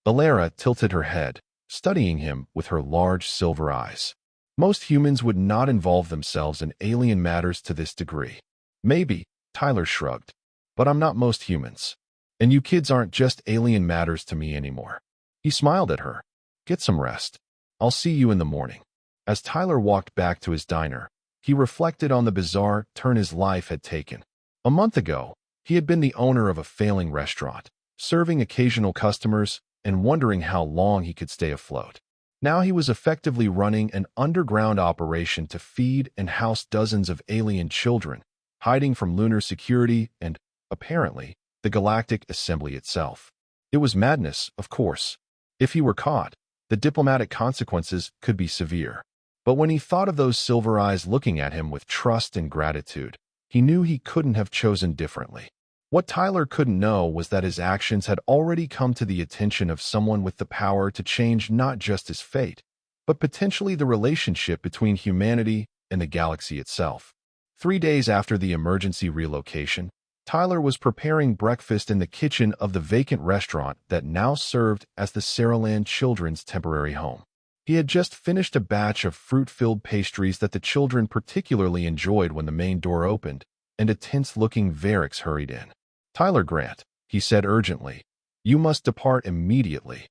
S1: Alara tilted her head, studying him with her large silver eyes. Most humans would not involve themselves in alien matters to this degree. Maybe, Tyler shrugged, but I'm not most humans. And you kids aren't just alien matters to me anymore. He smiled at her. Get some rest. I'll see you in the morning. As Tyler walked back to his diner, he reflected on the bizarre turn his life had taken. A month ago, he had been the owner of a failing restaurant, serving occasional customers and wondering how long he could stay afloat. Now he was effectively running an underground operation to feed and house dozens of alien children, hiding from lunar security and, apparently, the Galactic Assembly itself. It was madness, of course. If he were caught, the diplomatic consequences could be severe. But when he thought of those silver eyes looking at him with trust and gratitude, he knew he couldn't have chosen differently. What Tyler couldn't know was that his actions had already come to the attention of someone with the power to change not just his fate, but potentially the relationship between humanity and the galaxy itself. 3 days after the emergency relocation, Tyler was preparing breakfast in the kitchen of the vacant restaurant that now served as the Saraland children's temporary home. He had just finished a batch of fruit-filled pastries that the children particularly enjoyed when the main door opened, and a tense-looking Varix hurried in. Tyler Grant, he said urgently, you must depart immediately.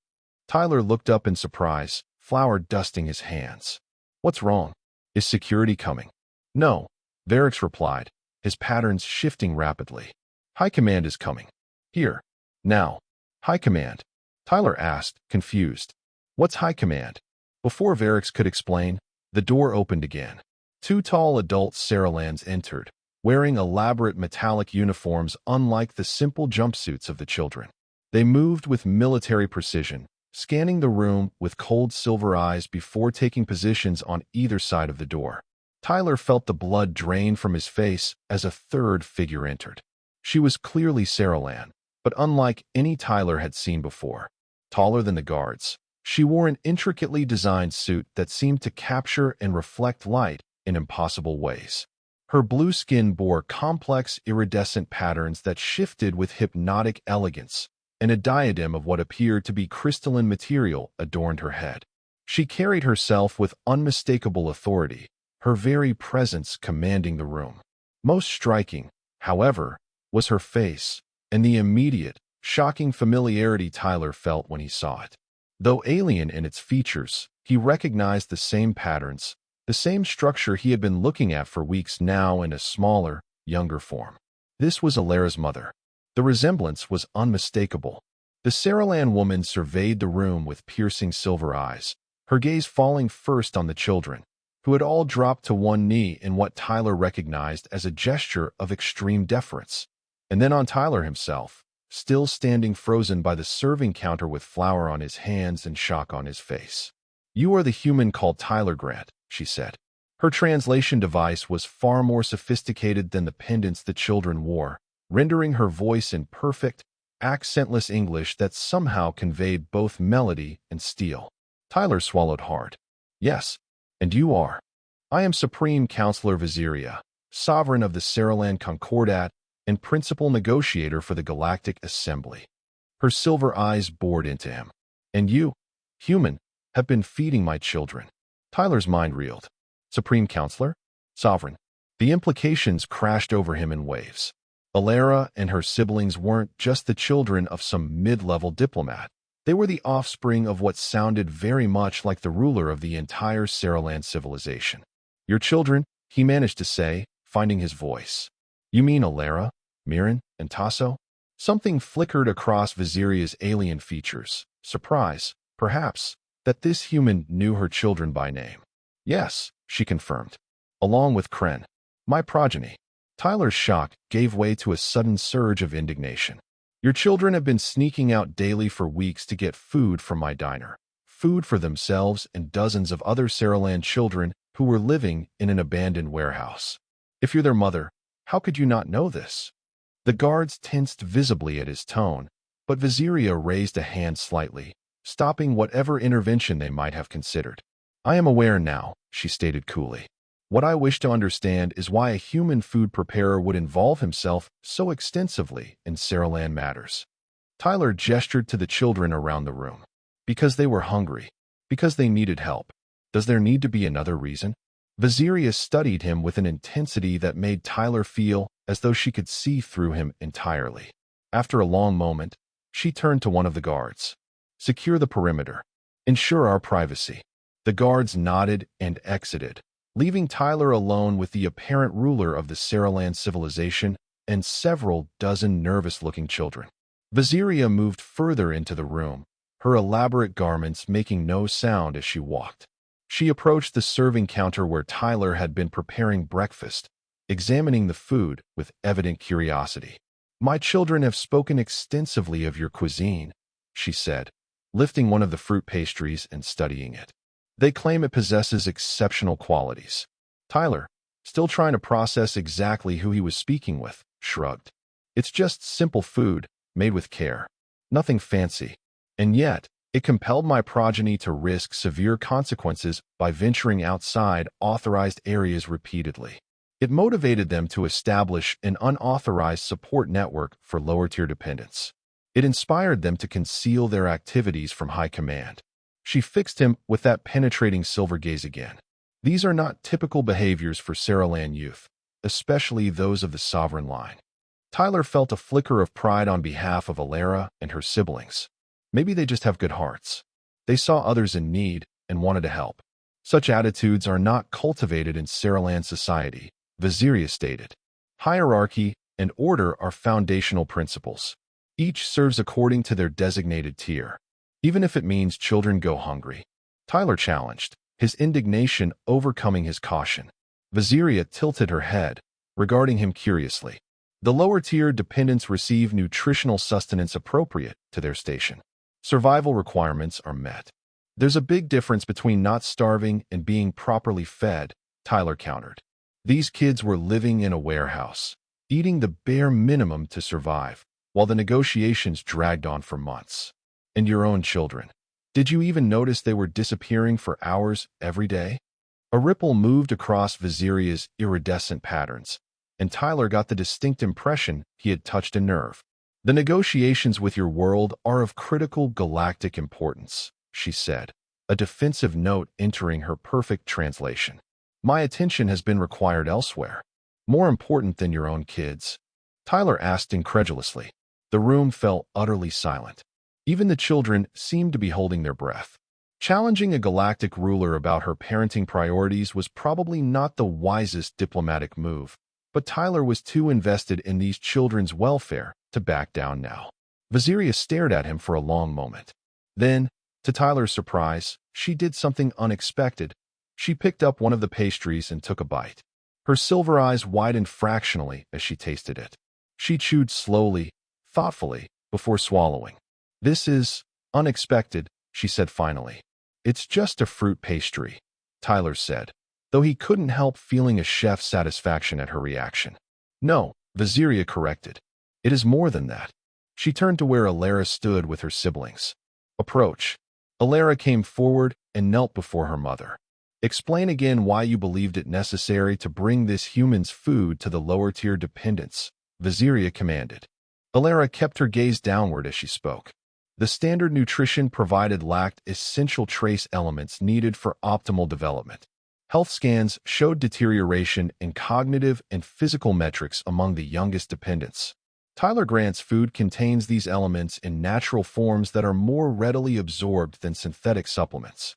S1: Tyler looked up in surprise, flour dusting his hands. What's wrong? Is security coming? No, Varix replied, his patterns shifting rapidly. High Command is coming. Here. Now. High Command. Tyler asked, confused. What's High Command? Before Varix could explain, the door opened again. 2 tall adult Saralands entered, wearing elaborate metallic uniforms unlike the simple jumpsuits of the children. They moved with military precision, scanning the room with cold silver eyes before taking positions on either side of the door. Tyler felt the blood drain from his face as a third figure entered. She was clearly Saraland, but unlike any Tyler had seen before. Taller than the guards, she wore an intricately designed suit that seemed to capture and reflect light in impossible ways. Her blue skin bore complex iridescent patterns that shifted with hypnotic elegance, and a diadem of what appeared to be crystalline material adorned her head. She carried herself with unmistakable authority, her very presence commanding the room. Most striking, however, was her face, and the immediate, shocking familiarity Tyler felt when he saw it. Though alien in its features, he recognized the same patterns, the same structure he had been looking at for weeks now in a smaller, younger form. This was Alara's mother. The resemblance was unmistakable. The Saraland woman surveyed the room with piercing silver eyes, her gaze falling first on the children, who had all dropped to one knee in what Tyler recognized as a gesture of extreme deference, and then on Tyler himself, still standing frozen by the serving counter with flour on his hands and shock on his face. You are the human called Tyler Grant, she said. Her translation device was far more sophisticated than the pendants the children wore, rendering her voice in perfect, accentless English that somehow conveyed both melody and steel. Tyler swallowed hard. Yes, and you are. I am Supreme Counselor Viziria, Sovereign of the Saraland Concordat, and Principal Negotiator for the Galactic Assembly. Her silver eyes bored into him. And you, human, have been feeding my children. Tyler's mind reeled. Supreme Counselor? Sovereign. The implications crashed over him in waves. Alara and her siblings weren't just the children of some mid-level diplomat. They were the offspring of what sounded very much like the ruler of the entire Saraland civilization. Your children, he managed to say, finding his voice. You mean Alara, Mirren, and Tasso? Something flickered across Viziria's alien features. Surprise, perhaps, that this human knew her children by name. Yes, she confirmed. Along with Kren, my progeny. Tyler's shock gave way to a sudden surge of indignation. Your children have been sneaking out daily for weeks to get food from my diner. Food for themselves and dozens of other Saraland children who were living in an abandoned warehouse. If you're their mother, how could you not know this? The guards tensed visibly at his tone, but Viziria raised a hand slightly, stopping whatever intervention they might have considered. I am aware now, she stated coolly. What I wish to understand is why a human food preparer would involve himself so extensively in Saraland matters. Tyler gestured to the children around the room. Because they were hungry. Because they needed help. Does there need to be another reason? Viziria studied him with an intensity that made Tyler feel as though she could see through him entirely. After a long moment, she turned to one of the guards. Secure the perimeter. Ensure our privacy. The guards nodded and exited, leaving Tyler alone with the apparent ruler of the Saraland civilization and several dozen nervous-looking children. Viziria moved further into the room, her elaborate garments making no sound as she walked. She approached the serving counter where Tyler had been preparing breakfast, examining the food with evident curiosity. My children have spoken extensively of your cuisine, she said, lifting one of the fruit pastries and studying it. They claim it possesses exceptional qualities. Tyler, still trying to process exactly who he was speaking with, shrugged. It's just simple food, made with care. Nothing fancy. And yet, it compelled my progeny to risk severe consequences by venturing outside authorized areas repeatedly. It motivated them to establish an unauthorized support network for lower-tier dependents. It inspired them to conceal their activities from high command. She fixed him with that penetrating silver gaze again. These are not typical behaviors for Saraland youth, especially those of the sovereign line. Tyler felt a flicker of pride on behalf of Alara and her siblings. Maybe they just have good hearts. They saw others in need and wanted to help. Such attitudes are not cultivated in Saraland society, Viziria stated. Hierarchy and order are foundational principles. Each serves according to their designated tier, even if it means children go hungry. Tyler challenged, his indignation overcoming his caution. Viziria tilted her head, regarding him curiously. The lower-tier dependents receive nutritional sustenance appropriate to their station. Survival requirements are met. There's a big difference between not starving and being properly fed, Tyler countered. These kids were living in a warehouse, eating the bare minimum to survive, while the negotiations dragged on for months. And your own children. Did you even notice they were disappearing for hours every day? A ripple moved across Viziria's iridescent patterns, and Tyler got the distinct impression he had touched a nerve. The negotiations with your world are of critical galactic importance, she said, a defensive note entering her perfect translation. My attention has been required elsewhere. More important than your own kids? Tyler asked incredulously. The room fell utterly silent. Even the children seemed to be holding their breath. Challenging a galactic ruler about her parenting priorities was probably not the wisest diplomatic move, but Tyler was too invested in these children's welfare to back down now. Viziria stared at him for a long moment. Then, to Tyler's surprise, she did something unexpected. She picked up one of the pastries and took a bite. Her silver eyes widened fractionally as she tasted it. She chewed slowly, thoughtfully, before swallowing. This is unexpected, she said finally. It's just a fruit pastry, Tyler said, though he couldn't help feeling a chef's satisfaction at her reaction. No, Viziria corrected. It is more than that. She turned to where Alara stood with her siblings. Approach. Alara came forward and knelt before her mother. Explain again why you believed it necessary to bring this human's food to the lower-tier dependents, Viziria commanded. Alara kept her gaze downward as she spoke. The standard nutrition provided lacked essential trace elements needed for optimal development. Health scans showed deterioration in cognitive and physical metrics among the youngest dependents. Tyler Grant's food contains these elements in natural forms that are more readily absorbed than synthetic supplements.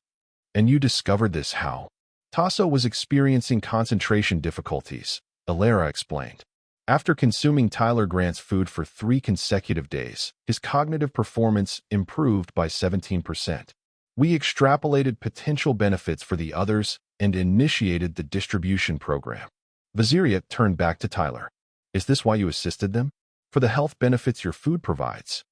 S1: And you discovered this how? Tasso was experiencing concentration difficulties, Alara explained. After consuming Tyler Grant's food for 3 consecutive days, his cognitive performance improved by 17%. We extrapolated potential benefits for the others and initiated the distribution program. Viziria turned back to Tyler. Is this why you assisted them? For the health benefits your food provides?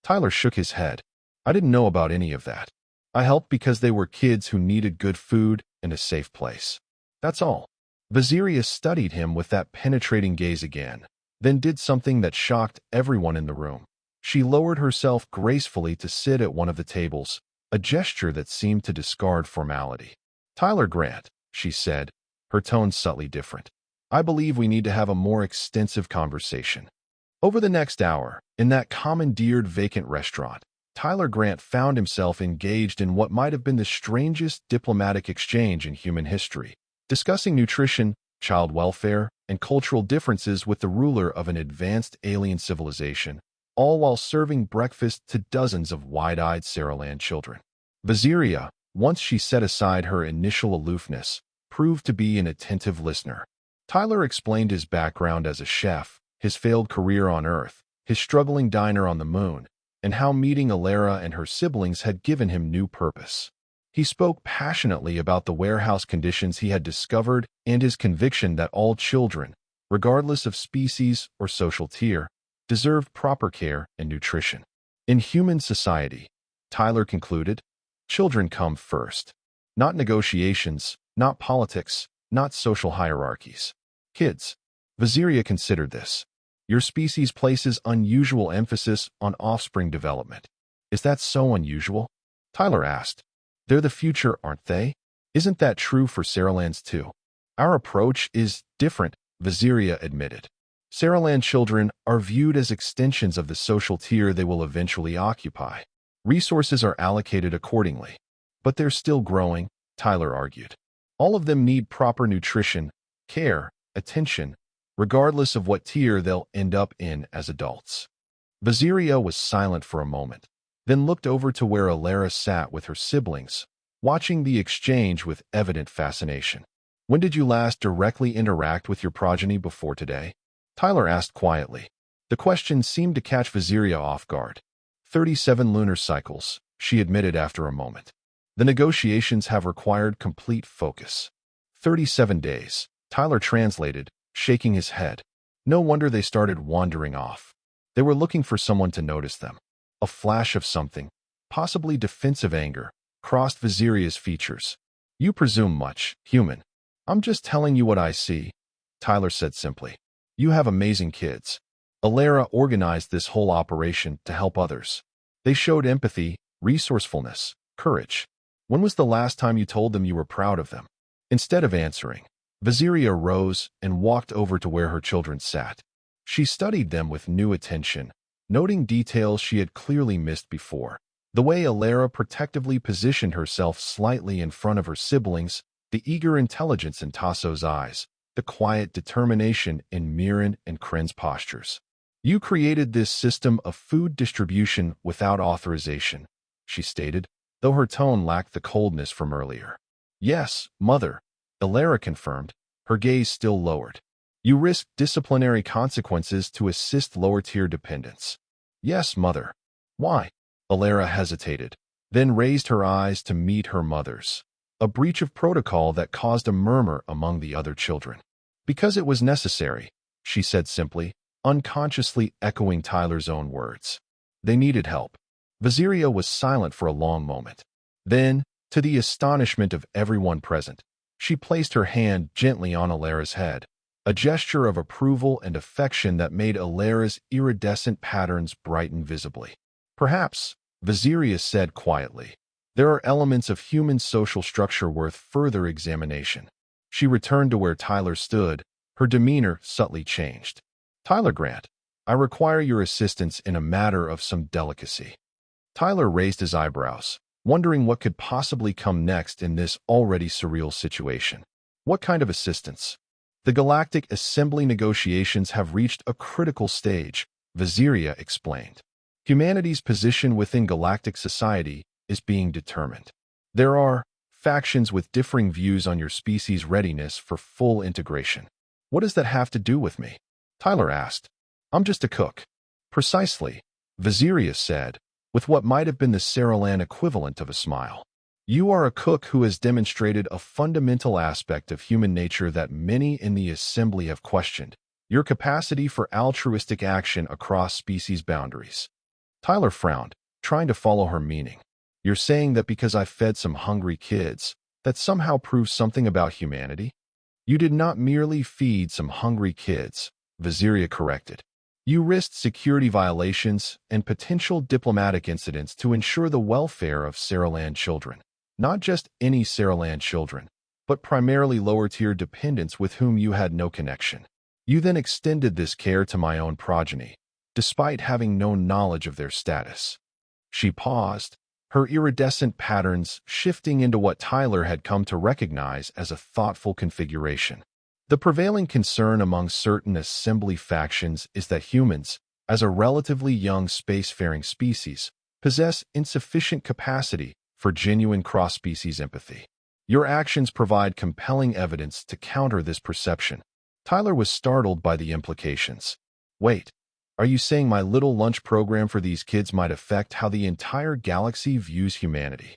S1: Tyler shook his head. I didn't know about any of that. I helped because they were kids who needed good food and a safe place. That's all. Viziria studied him with that penetrating gaze again, then did something that shocked everyone in the room. She lowered herself gracefully to sit at one of the tables, a gesture that seemed to discard formality. Tyler Grant, she said, her tone subtly different. I believe we need to have a more extensive conversation. Over the next hour, in that commandeered vacant restaurant, Tyler Grant found himself engaged in what might have been the strangest diplomatic exchange in human history, discussing nutrition, child welfare, and cultural differences with the ruler of an advanced alien civilization, all while serving breakfast to dozens of wide-eyed Saraland children. Viziria, once she set aside her initial aloofness, proved to be an attentive listener. Tyler explained his background as a chef, his failed career on Earth, his struggling diner on the moon, and how meeting Alara and her siblings had given him new purpose. He spoke passionately about the warehouse conditions he had discovered and his conviction that all children, regardless of species or social tier, deserved proper care and nutrition. In human society, Tyler concluded, children come first. Not negotiations, not politics, not social hierarchies. Kids. Viziria considered this. Your species places unusual emphasis on offspring development. Is that so unusual? Tyler asked. They're the future, aren't they? Isn't that true for Saralands too? Our approach is different, Viziria admitted. Saraland children are viewed as extensions of the social tier they will eventually occupy. Resources are allocated accordingly. But they're still growing, Tyler argued. All of them need proper nutrition, care, attention, regardless of what tier they'll end up in as adults. Viziria was silent for a moment, then looked over to where Alara sat with her siblings, watching the exchange with evident fascination. When did you last directly interact with your progeny before today? Tyler asked quietly. The question seemed to catch Viziria off guard. 37 lunar cycles, she admitted after a moment. The negotiations have required complete focus. 37 days, Tyler translated, shaking his head. No wonder they started wandering off. They were looking for someone to notice them. A flash of something, possibly defensive anger, crossed Viziria's features. You presume much, human. I'm just telling you what I see, Tyler said simply. You have amazing kids. Alara organized this whole operation to help others. They showed empathy, resourcefulness, courage. When was the last time you told them you were proud of them? Instead of answering, Viziria rose and walked over to where her children sat. She studied them with new attention, noting details she had clearly missed before. The way Alara protectively positioned herself slightly in front of her siblings, the eager intelligence in Tasso's eyes, the quiet determination in Mirren and Kren's postures. You created this system of food distribution without authorization, she stated, though her tone lacked the coldness from earlier. Yes, Mother, Alara confirmed, her gaze still lowered. You risked disciplinary consequences to assist lower-tier dependents. Yes, Mother. Why? Alara hesitated, then raised her eyes to meet her mother's. A breach of protocol that caused a murmur among the other children. Because it was necessary, she said simply, unconsciously echoing Tyler's own words. They needed help. Viziria was silent for a long moment. Then, to the astonishment of everyone present, she placed her hand gently on Alara's head, a gesture of approval and affection that made Alara's iridescent patterns brighten visibly. Perhaps, Viziria said quietly, there are elements of human social structure worth further examination. She returned to where Tyler stood, her demeanor subtly changed. Tyler Grant, I require your assistance in a matter of some delicacy. Tyler raised his eyebrows. wondering what could possibly come next in this already surreal situation. What kind of assistance? The Galactic Assembly negotiations have reached a critical stage, Viziria explained. Humanity's position within galactic society is being determined. There are factions with differing views on your species' readiness for full integration. What does that have to do with me? Tyler asked. I'm just a cook. Precisely, Viziria said, with what might have been the Saralan equivalent of a smile. You are a cook who has demonstrated a fundamental aspect of human nature that many in the Assembly have questioned, your capacity for altruistic action across species boundaries. Tyler frowned, trying to follow her meaning. You're saying that because I fed some hungry kids, that somehow proves something about humanity? You did not merely feed some hungry kids, Viziria corrected. You risked security violations and potential diplomatic incidents to ensure the welfare of Saralan children. Not just any Saralan children, but primarily lower-tier dependents with whom you had no connection. You then extended this care to my own progeny, despite having no knowledge of their status. She paused, her iridescent patterns shifting into what Tyler had come to recognize as a thoughtful configuration. The prevailing concern among certain assembly factions is that humans, as a relatively young spacefaring species, possess insufficient capacity for genuine cross-species empathy. Your actions provide compelling evidence to counter this perception. Tyler was startled by the implications. Wait, are you saying my little lunch program for these kids might affect how the entire galaxy views humanity?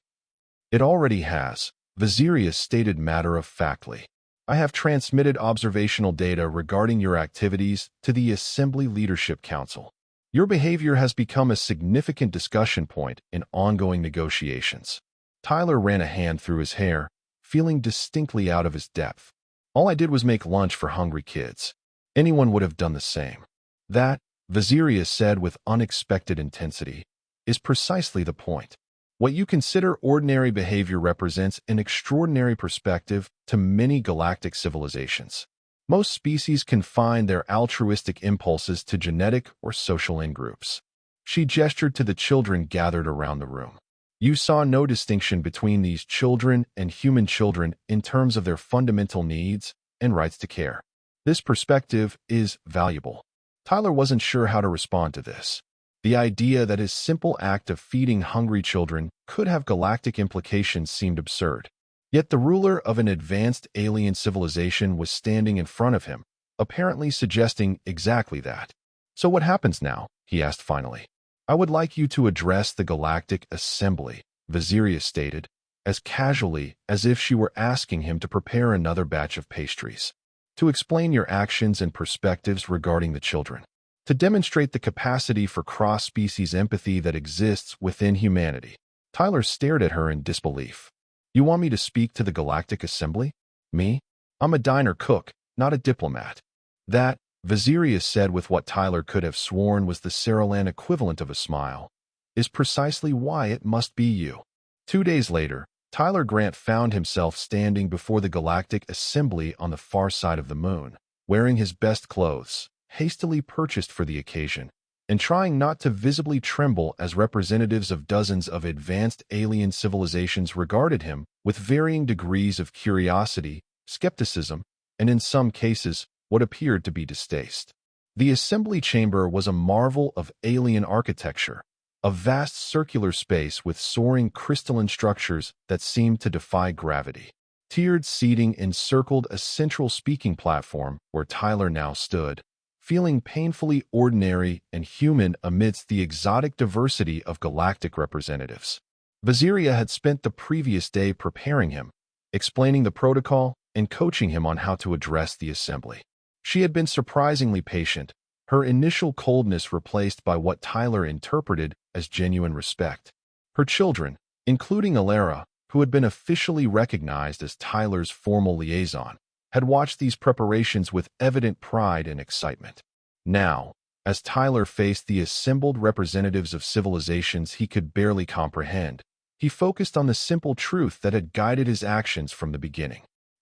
S1: It already has, Viziria stated matter-of-factly. I have transmitted observational data regarding your activities to the Assembly Leadership Council. Your behavior has become a significant discussion point in ongoing negotiations. Tyler ran a hand through his hair, feeling distinctly out of his depth. All I did was make lunch for hungry kids. Anyone would have done the same. That, Viziria said with unexpected intensity, is precisely the point. What you consider ordinary behavior represents an extraordinary perspective to many galactic civilizations. Most species confine their altruistic impulses to genetic or social in-groups. She gestured to the children gathered around the room. You saw no distinction between these children and human children in terms of their fundamental needs and rights to care. This perspective is valuable. Tyler wasn't sure how to respond to this. The idea that his simple act of feeding hungry children could have galactic implications seemed absurd. Yet the ruler of an advanced alien civilization was standing in front of him, apparently suggesting exactly that. So what happens now? He asked finally. I would like you to address the Galactic Assembly, Viziria stated, as casually as if she were asking him to prepare another batch of pastries. To explain your actions and perspectives regarding the children. To demonstrate the capacity for cross-species empathy that exists within humanity. Tyler stared at her in disbelief. You want me to speak to the Galactic Assembly? Me? I'm a diner cook, not a diplomat. That, Viziria said with what Tyler could have sworn was the Saralan equivalent of a smile, is precisely why it must be you. 2 days later, Tyler Grant found himself standing before the Galactic Assembly on the far side of the moon, wearing his best clothes, hastily purchased for the occasion, and trying not to visibly tremble as representatives of dozens of advanced alien civilizations regarded him with varying degrees of curiosity, skepticism, and in some cases, what appeared to be distaste. The assembly chamber was a marvel of alien architecture, a vast circular space with soaring crystalline structures that seemed to defy gravity. Tiered seating encircled a central speaking platform where Tyler now stood, feeling painfully ordinary and human amidst the exotic diversity of galactic representatives. Viziria had spent the previous day preparing him, explaining the protocol, and coaching him on how to address the assembly. She had been surprisingly patient, her initial coldness replaced by what Tyler interpreted as genuine respect. Her children, including Alara, who had been officially recognized as Tyler's formal liaison, had watched these preparations with evident pride and excitement. Now, as Tyler faced the assembled representatives of civilizations he could barely comprehend, he focused on the simple truth that had guided his actions from the beginning.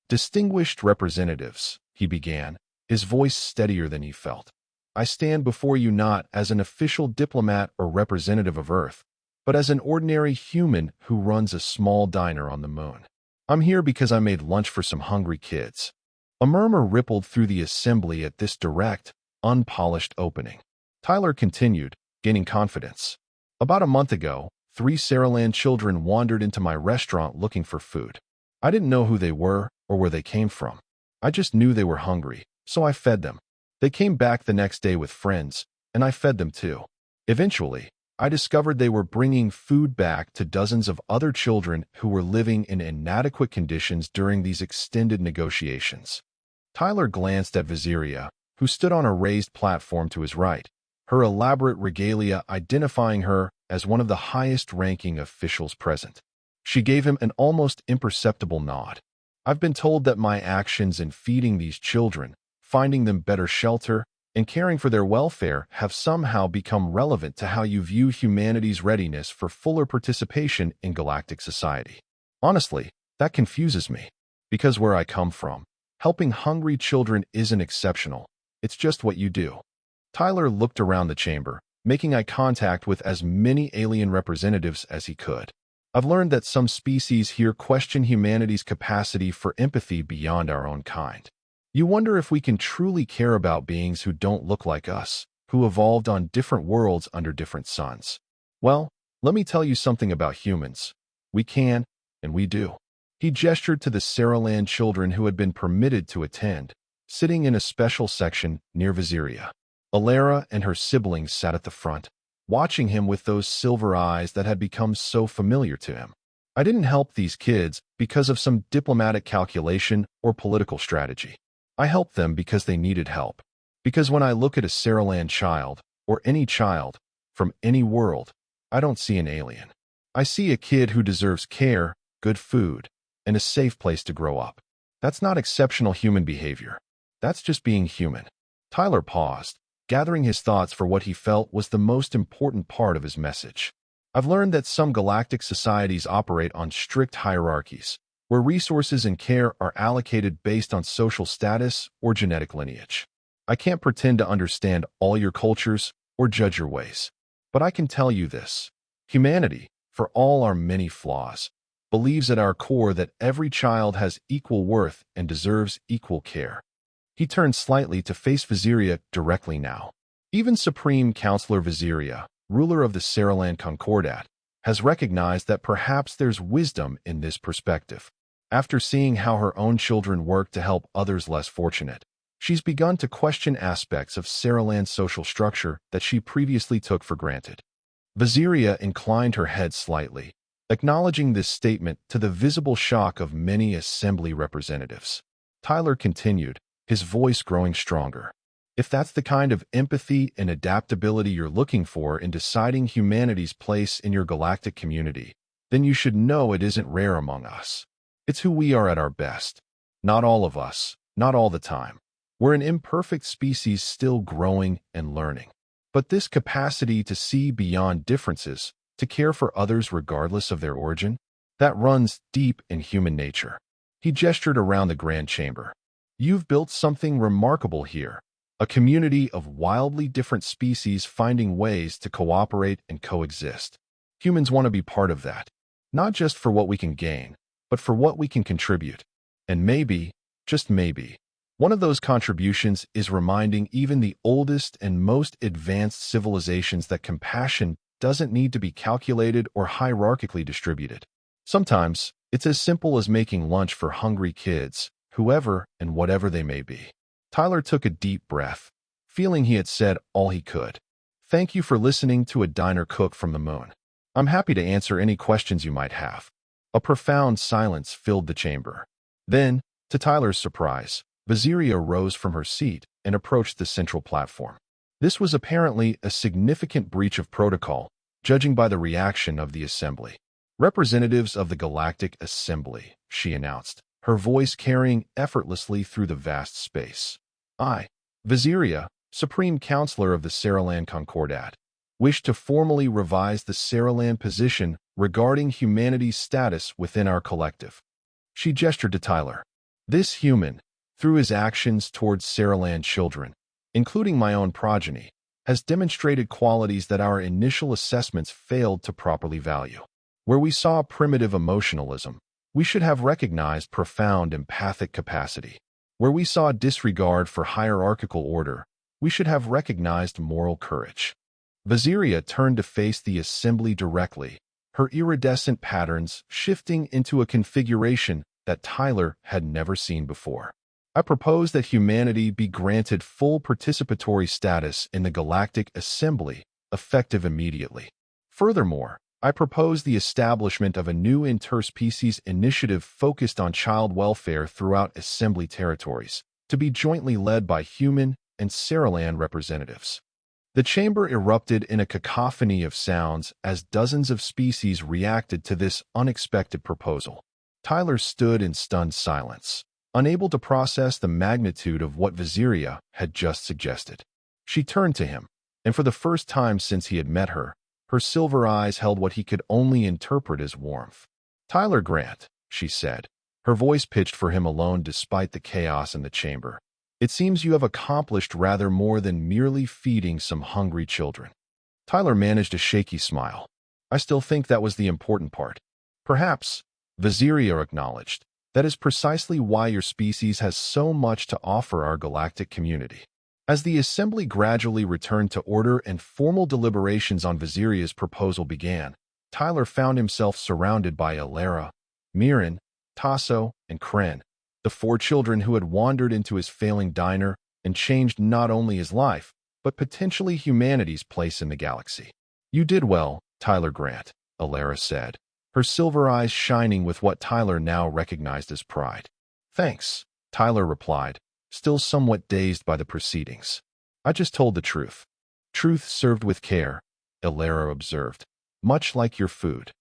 S1: Distinguished representatives, he began, his voice steadier than he felt. I stand before you not as an official diplomat or representative of Earth, but as an ordinary human who runs a small diner on the moon. I'm here because I made lunch for some hungry kids. A murmur rippled through the assembly at this direct, unpolished opening. Tyler continued, gaining confidence. About a month ago, 3 Saraland children wandered into my restaurant looking for food. I didn't know who they were or where they came from. I just knew they were hungry, so I fed them. They came back the next day with friends, and I fed them too. Eventually, I discovered they were bringing food back to dozens of other children who were living in inadequate conditions during these extended negotiations. Tyler glanced at Viziria, who stood on a raised platform to his right, her elaborate regalia identifying her as one of the highest-ranking officials present. She gave him an almost imperceptible nod. I've been told that my actions in feeding these children, finding them better shelter, and caring for their welfare have somehow become relevant to how you view humanity's readiness for fuller participation in galactic society. Honestly, that confuses me, because where I come from, helping hungry children isn't exceptional. It's just what you do. Tyler looked around the chamber, making eye contact with as many alien representatives as he could. I've learned that some species here question humanity's capacity for empathy beyond our own kind. You wonder if we can truly care about beings who don't look like us, who evolved on different worlds under different suns. Well, let me tell you something about humans. We can, and we do. He gestured to the Saraland children who had been permitted to attend, sitting in a special section near Viziria. Alara and her siblings sat at the front, watching him with those silver eyes that had become so familiar to him. I didn't help these kids because of some diplomatic calculation or political strategy. I helped them because they needed help. Because when I look at a Saraland child, or any child, from any world, I don't see an alien. I see a kid who deserves care, good food, and a safe place to grow up. That's not exceptional human behavior. That's just being human. Tyler paused, gathering his thoughts for what he felt was the most important part of his message. I've learned that some galactic societies operate on strict hierarchies, where resources and care are allocated based on social status or genetic lineage. I can't pretend to understand all your cultures or judge your ways. But I can tell you this. Humanity, for all our many flaws, believes at our core that every child has equal worth and deserves equal care. He turned slightly to face Viziria directly now. Even Supreme Counselor Viziria, ruler of the Saraland Concordat, has recognized that perhaps there's wisdom in this perspective. After seeing how her own children work to help others less fortunate, she's begun to question aspects of Saraland's social structure that she previously took for granted. Viziria inclined her head slightly, acknowledging this statement to the visible shock of many assembly representatives. Tyler continued, his voice growing stronger. If that's the kind of empathy and adaptability you're looking for in deciding humanity's place in your galactic community, then you should know it isn't rare among us. It's who we are at our best. Not all of us, not all the time. We're an imperfect species still growing and learning. But this capacity to see beyond differences, to care for others regardless of their origin, that runs deep in human nature. He gestured around the grand chamber. You've built something remarkable here, a community of wildly different species finding ways to cooperate and coexist. Humans want to be part of that, not just for what we can gain, but for what we can contribute. And maybe, just maybe, one of those contributions is reminding even the oldest and most advanced civilizations that compassion doesn't need to be calculated or hierarchically distributed. Sometimes, it's as simple as making lunch for hungry kids, whoever and whatever they may be. Tyler took a deep breath, feeling he had said all he could. Thank you for listening to a diner cook from the moon. I'm happy to answer any questions you might have. A profound silence filled the chamber. Then, to Tyler's surprise, Viziria rose from her seat and approached the central platform. This was apparently a significant breach of protocol, judging by the reaction of the assembly. Representatives of the Galactic Assembly, she announced, her voice carrying effortlessly through the vast space. I, Viziria, Supreme Counselor of the Saraland Concordat, wish to formally revise the Saraland position regarding humanity's status within our collective. She gestured to Tyler. This human, through his actions towards Saraland children, including my own progeny, has demonstrated qualities that our initial assessments failed to properly value. Where we saw primitive emotionalism, we should have recognized profound empathic capacity. Where we saw disregard for hierarchical order, we should have recognized moral courage. Viziria turned to face the assembly directly, her iridescent patterns shifting into a configuration that Tyler had never seen before. I propose that humanity be granted full participatory status in the Galactic Assembly, effective immediately. Furthermore, I propose the establishment of a new interspecies initiative focused on child welfare throughout Assembly territories, to be jointly led by human and Saralan representatives. The chamber erupted in a cacophony of sounds as dozens of species reacted to this unexpected proposal. Tyler stood in stunned silence, unable to process the magnitude of what Viziria had just suggested. She turned to him, and for the first time since he had met her, her silver eyes held what he could only interpret as warmth. "Tyler Grant," she said, her voice pitched for him alone despite the chaos in the chamber. "It seems you have accomplished rather more than merely feeding some hungry children." Tyler managed a shaky smile. "I still think that was the important part." "Perhaps," Viziria acknowledged, "that is precisely why your species has so much to offer our galactic community." As the assembly gradually returned to order and formal deliberations on Viziria's proposal began, Tyler found himself surrounded by Alara, Mirren, Tasso, and Kren, the 4 children who had wandered into his failing diner and changed not only his life, but potentially humanity's place in the galaxy. "You did well, Tyler Grant," Alara said, her silver eyes shining with what Tyler now recognized as pride. "Thanks," Tyler replied, still somewhat dazed by the proceedings. "I just told the truth." "Truth served with care," Alara observed, "much like your food."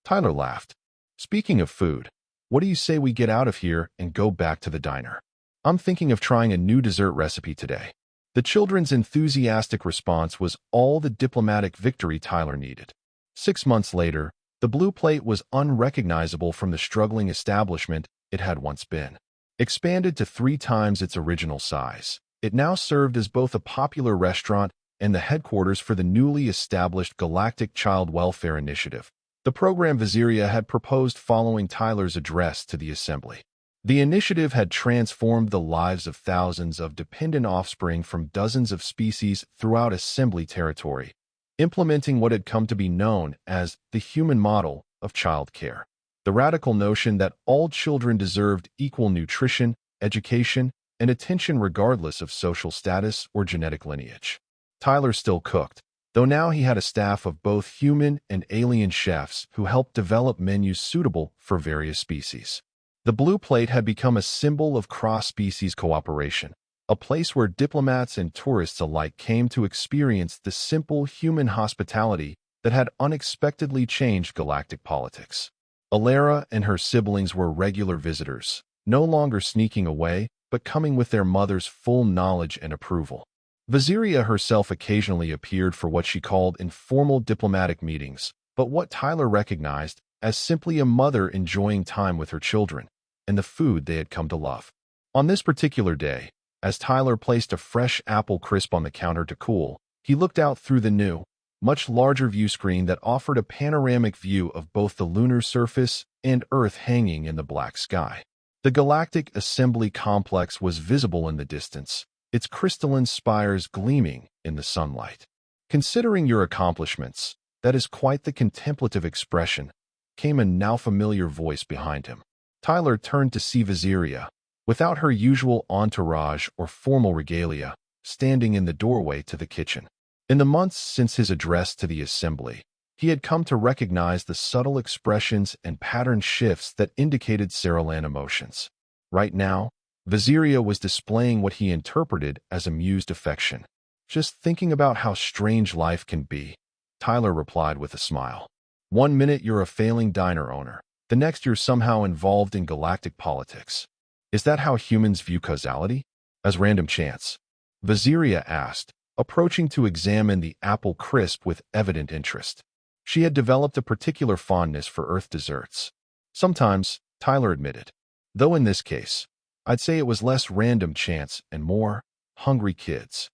S1: Tyler laughed. "Speaking of food, what do you say we get out of here and go back to the diner? I'm thinking of trying a new dessert recipe today." The children's enthusiastic response was all the diplomatic victory Tyler needed. 6 months later, the blue plate was unrecognizable from the struggling establishment it had once been. Expanded to 3 times its original size, it now served as both a popular restaurant and the headquarters for the newly established Galactic Child Welfare Initiative, the program Viziria had proposed following Tyler's address to the Assembly. The initiative had transformed the lives of thousands of dependent offspring from dozens of species throughout Assembly territory, implementing what had come to be known as the human model of child care. The radical notion that all children deserved equal nutrition, education, and attention regardless of social status or genetic lineage. Tyler still cooked, though now he had a staff of both human and alien chefs who helped develop menus suitable for various species. The blue plate had become a symbol of cross-species cooperation, a place where diplomats and tourists alike came to experience the simple human hospitality that had unexpectedly changed galactic politics. Alara and her siblings were regular visitors, no longer sneaking away, but coming with their mother's full knowledge and approval. Viziria herself occasionally appeared for what she called informal diplomatic meetings, but what Tyler recognized as simply a mother enjoying time with her children and the food they had come to love. On this particular day, as Tyler placed a fresh apple crisp on the counter to cool, he looked out through the new, much larger view screen that offered a panoramic view of both the lunar surface and Earth hanging in the black sky. The Galactic Assembly Complex was visible in the distance, its crystalline spires gleaming in the sunlight. "Considering your accomplishments, that is quite the contemplative expression," came a now familiar voice behind him. Tyler turned to see Viziria, without her usual entourage or formal regalia, standing in the doorway to the kitchen. In the months since his address to the Assembly, he had come to recognize the subtle expressions and pattern shifts that indicated Saralan emotions. Right now, Viziria was displaying what he interpreted as amused affection. "Just thinking about how strange life can be," Tyler replied with a smile. "One minute you're a failing diner owner, the next you're somehow involved in galactic politics. Is that how humans view causality? As random chance?" Viziria asked, approaching to examine the apple crisp with evident interest. She had developed a particular fondness for Earth desserts. "Sometimes," Tyler admitted. "Though in this case, I'd say it was less random chance and more hungry kids."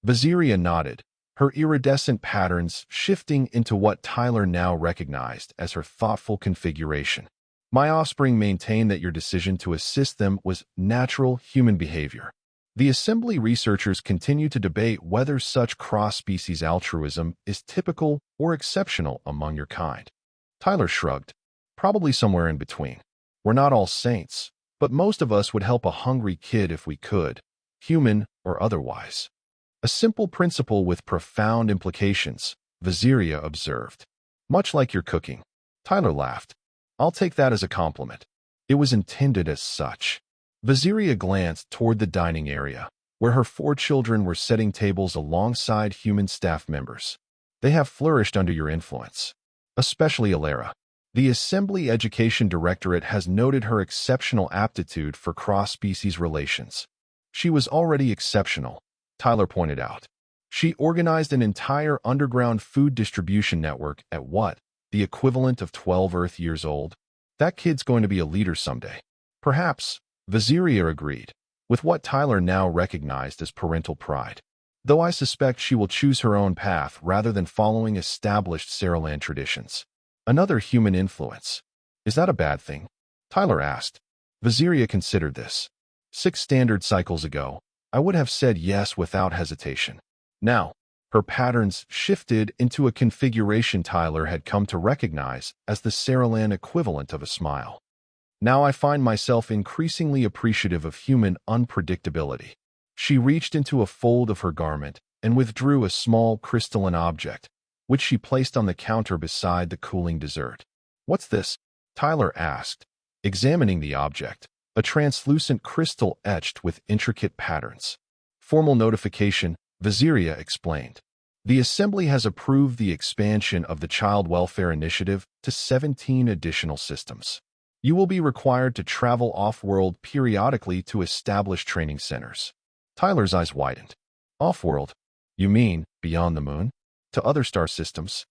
S1: Viziria nodded, her iridescent patterns shifting into what Tyler now recognized as her thoughtful configuration. My offspring maintained that your decision to assist them was natural human behavior. The assembly researchers continue to debate whether such cross-species altruism is typical or exceptional among your kind. Tyler shrugged. Probably somewhere in between. We're not all saints, but most of us would help a hungry kid if we could, human or otherwise. A simple principle with profound implications, Viziria observed. Much like your cooking. Tyler laughed. I'll take that as a compliment. It was intended as such. Viziria glanced toward the dining area, where her 4 children were setting tables alongside human staff members. They have flourished under your influence. Especially Alara. The Assembly Education Directorate has noted her exceptional aptitude for cross-species relations. She was already exceptional, Tyler pointed out. She organized an entire underground food distribution network at what? The equivalent of 12 Earth years old? That kid's going to be a leader someday. Perhaps, Viziria agreed, with what Tyler now recognized as parental pride. Though I suspect she will choose her own path rather than following established Saraland traditions. Another human influence. Is that a bad thing? Tyler asked. Viziria considered this. 6 standard cycles ago, I would have said yes without hesitation. Now, her patterns shifted into a configuration Tyler had come to recognize as the Saraland equivalent of a smile. Now I find myself increasingly appreciative of human unpredictability. She reached into a fold of her garment and withdrew a small crystalline object, which she placed on the counter beside the cooling dessert. What's this? Tyler asked, examining the object, a translucent crystal etched with intricate patterns. Formal notification, Viziria explained. The Assembly has approved the expansion of the Child Welfare Initiative to 17 additional systems. You will be required to travel off-world periodically to establish training centers. Tyler's eyes widened. Off-world? You mean beyond the moon? To other star systems?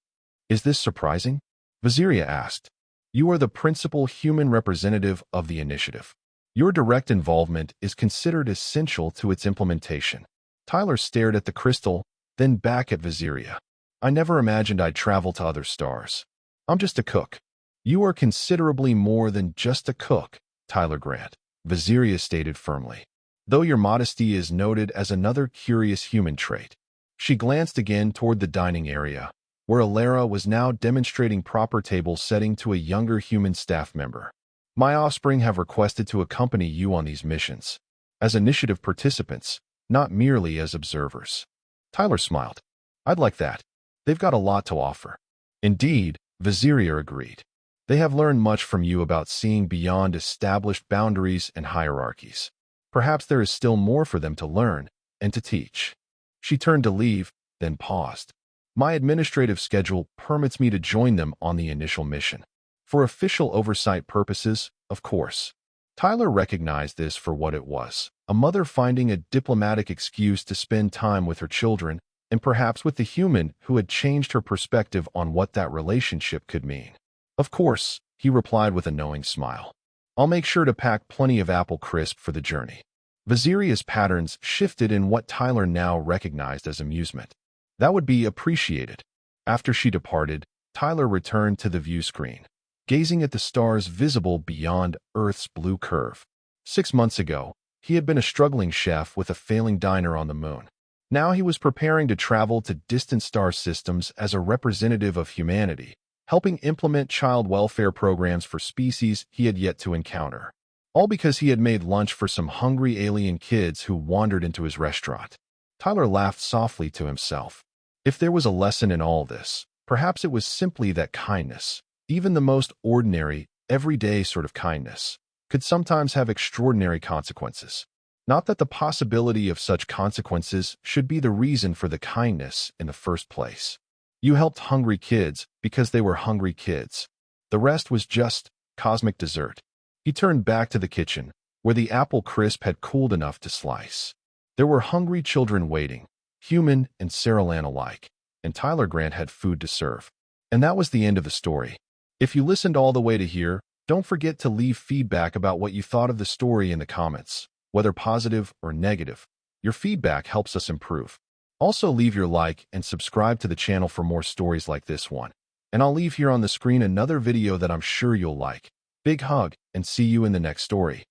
S1: Is this surprising? Viziria asked. You are the principal human representative of the initiative. Your direct involvement is considered essential to its implementation. Tyler stared at the crystal, then back at Viziria. I never imagined I'd travel to other stars. I'm just a cook. You are considerably more than just a cook, Tyler Grant, Viziria stated firmly. Though your modesty is noted as another curious human trait. She glanced again toward the dining area, where Alara was now demonstrating proper table setting to a younger human staff member. My offspring have requested to accompany you on these missions, as initiative participants, not merely as observers. Tyler smiled. I'd like that. They've got a lot to offer. Indeed, Viziria agreed. They have learned much from you about seeing beyond established boundaries and hierarchies. Perhaps there is still more for them to learn and to teach. She turned to leave, then paused. My administrative schedule permits me to join them on the initial mission. For official oversight purposes, of course. Tyler recognized this for what it was, a mother finding a diplomatic excuse to spend time with her children, and perhaps with the human who had changed her perspective on what that relationship could mean. Of course, he replied with a knowing smile. I'll make sure to pack plenty of apple crisp for the journey. Viziria's patterns shifted in what Tyler now recognized as amusement. That would be appreciated. After she departed, Tyler returned to the view screen, gazing at the stars visible beyond Earth's blue curve. 6 months ago, he had been a struggling chef with a failing diner on the moon. Now he was preparing to travel to distant star systems as a representative of humanity, helping implement child welfare programs for species he had yet to encounter. All because he had made lunch for some hungry alien kids who wandered into his restaurant. Tyler laughed softly to himself. If there was a lesson in all this, perhaps it was simply that kindness, even the most ordinary, everyday sort of kindness, could sometimes have extraordinary consequences. Not that the possibility of such consequences should be the reason for the kindness in the first place. You helped hungry kids because they were hungry kids. The rest was just cosmic dessert. He turned back to the kitchen, where the apple crisp had cooled enough to slice. There were hungry children waiting, human and Saralan alike, and Tyler Grant had food to serve. And that was the end of the story. If you listened all the way to here, don't forget to leave feedback about what you thought of the story in the comments, whether positive or negative. Your feedback helps us improve. Also, leave your like and subscribe to the channel for more stories like this one. And I'll leave here on the screen another video that I'm sure you'll like. Big hug, and see you in the next story.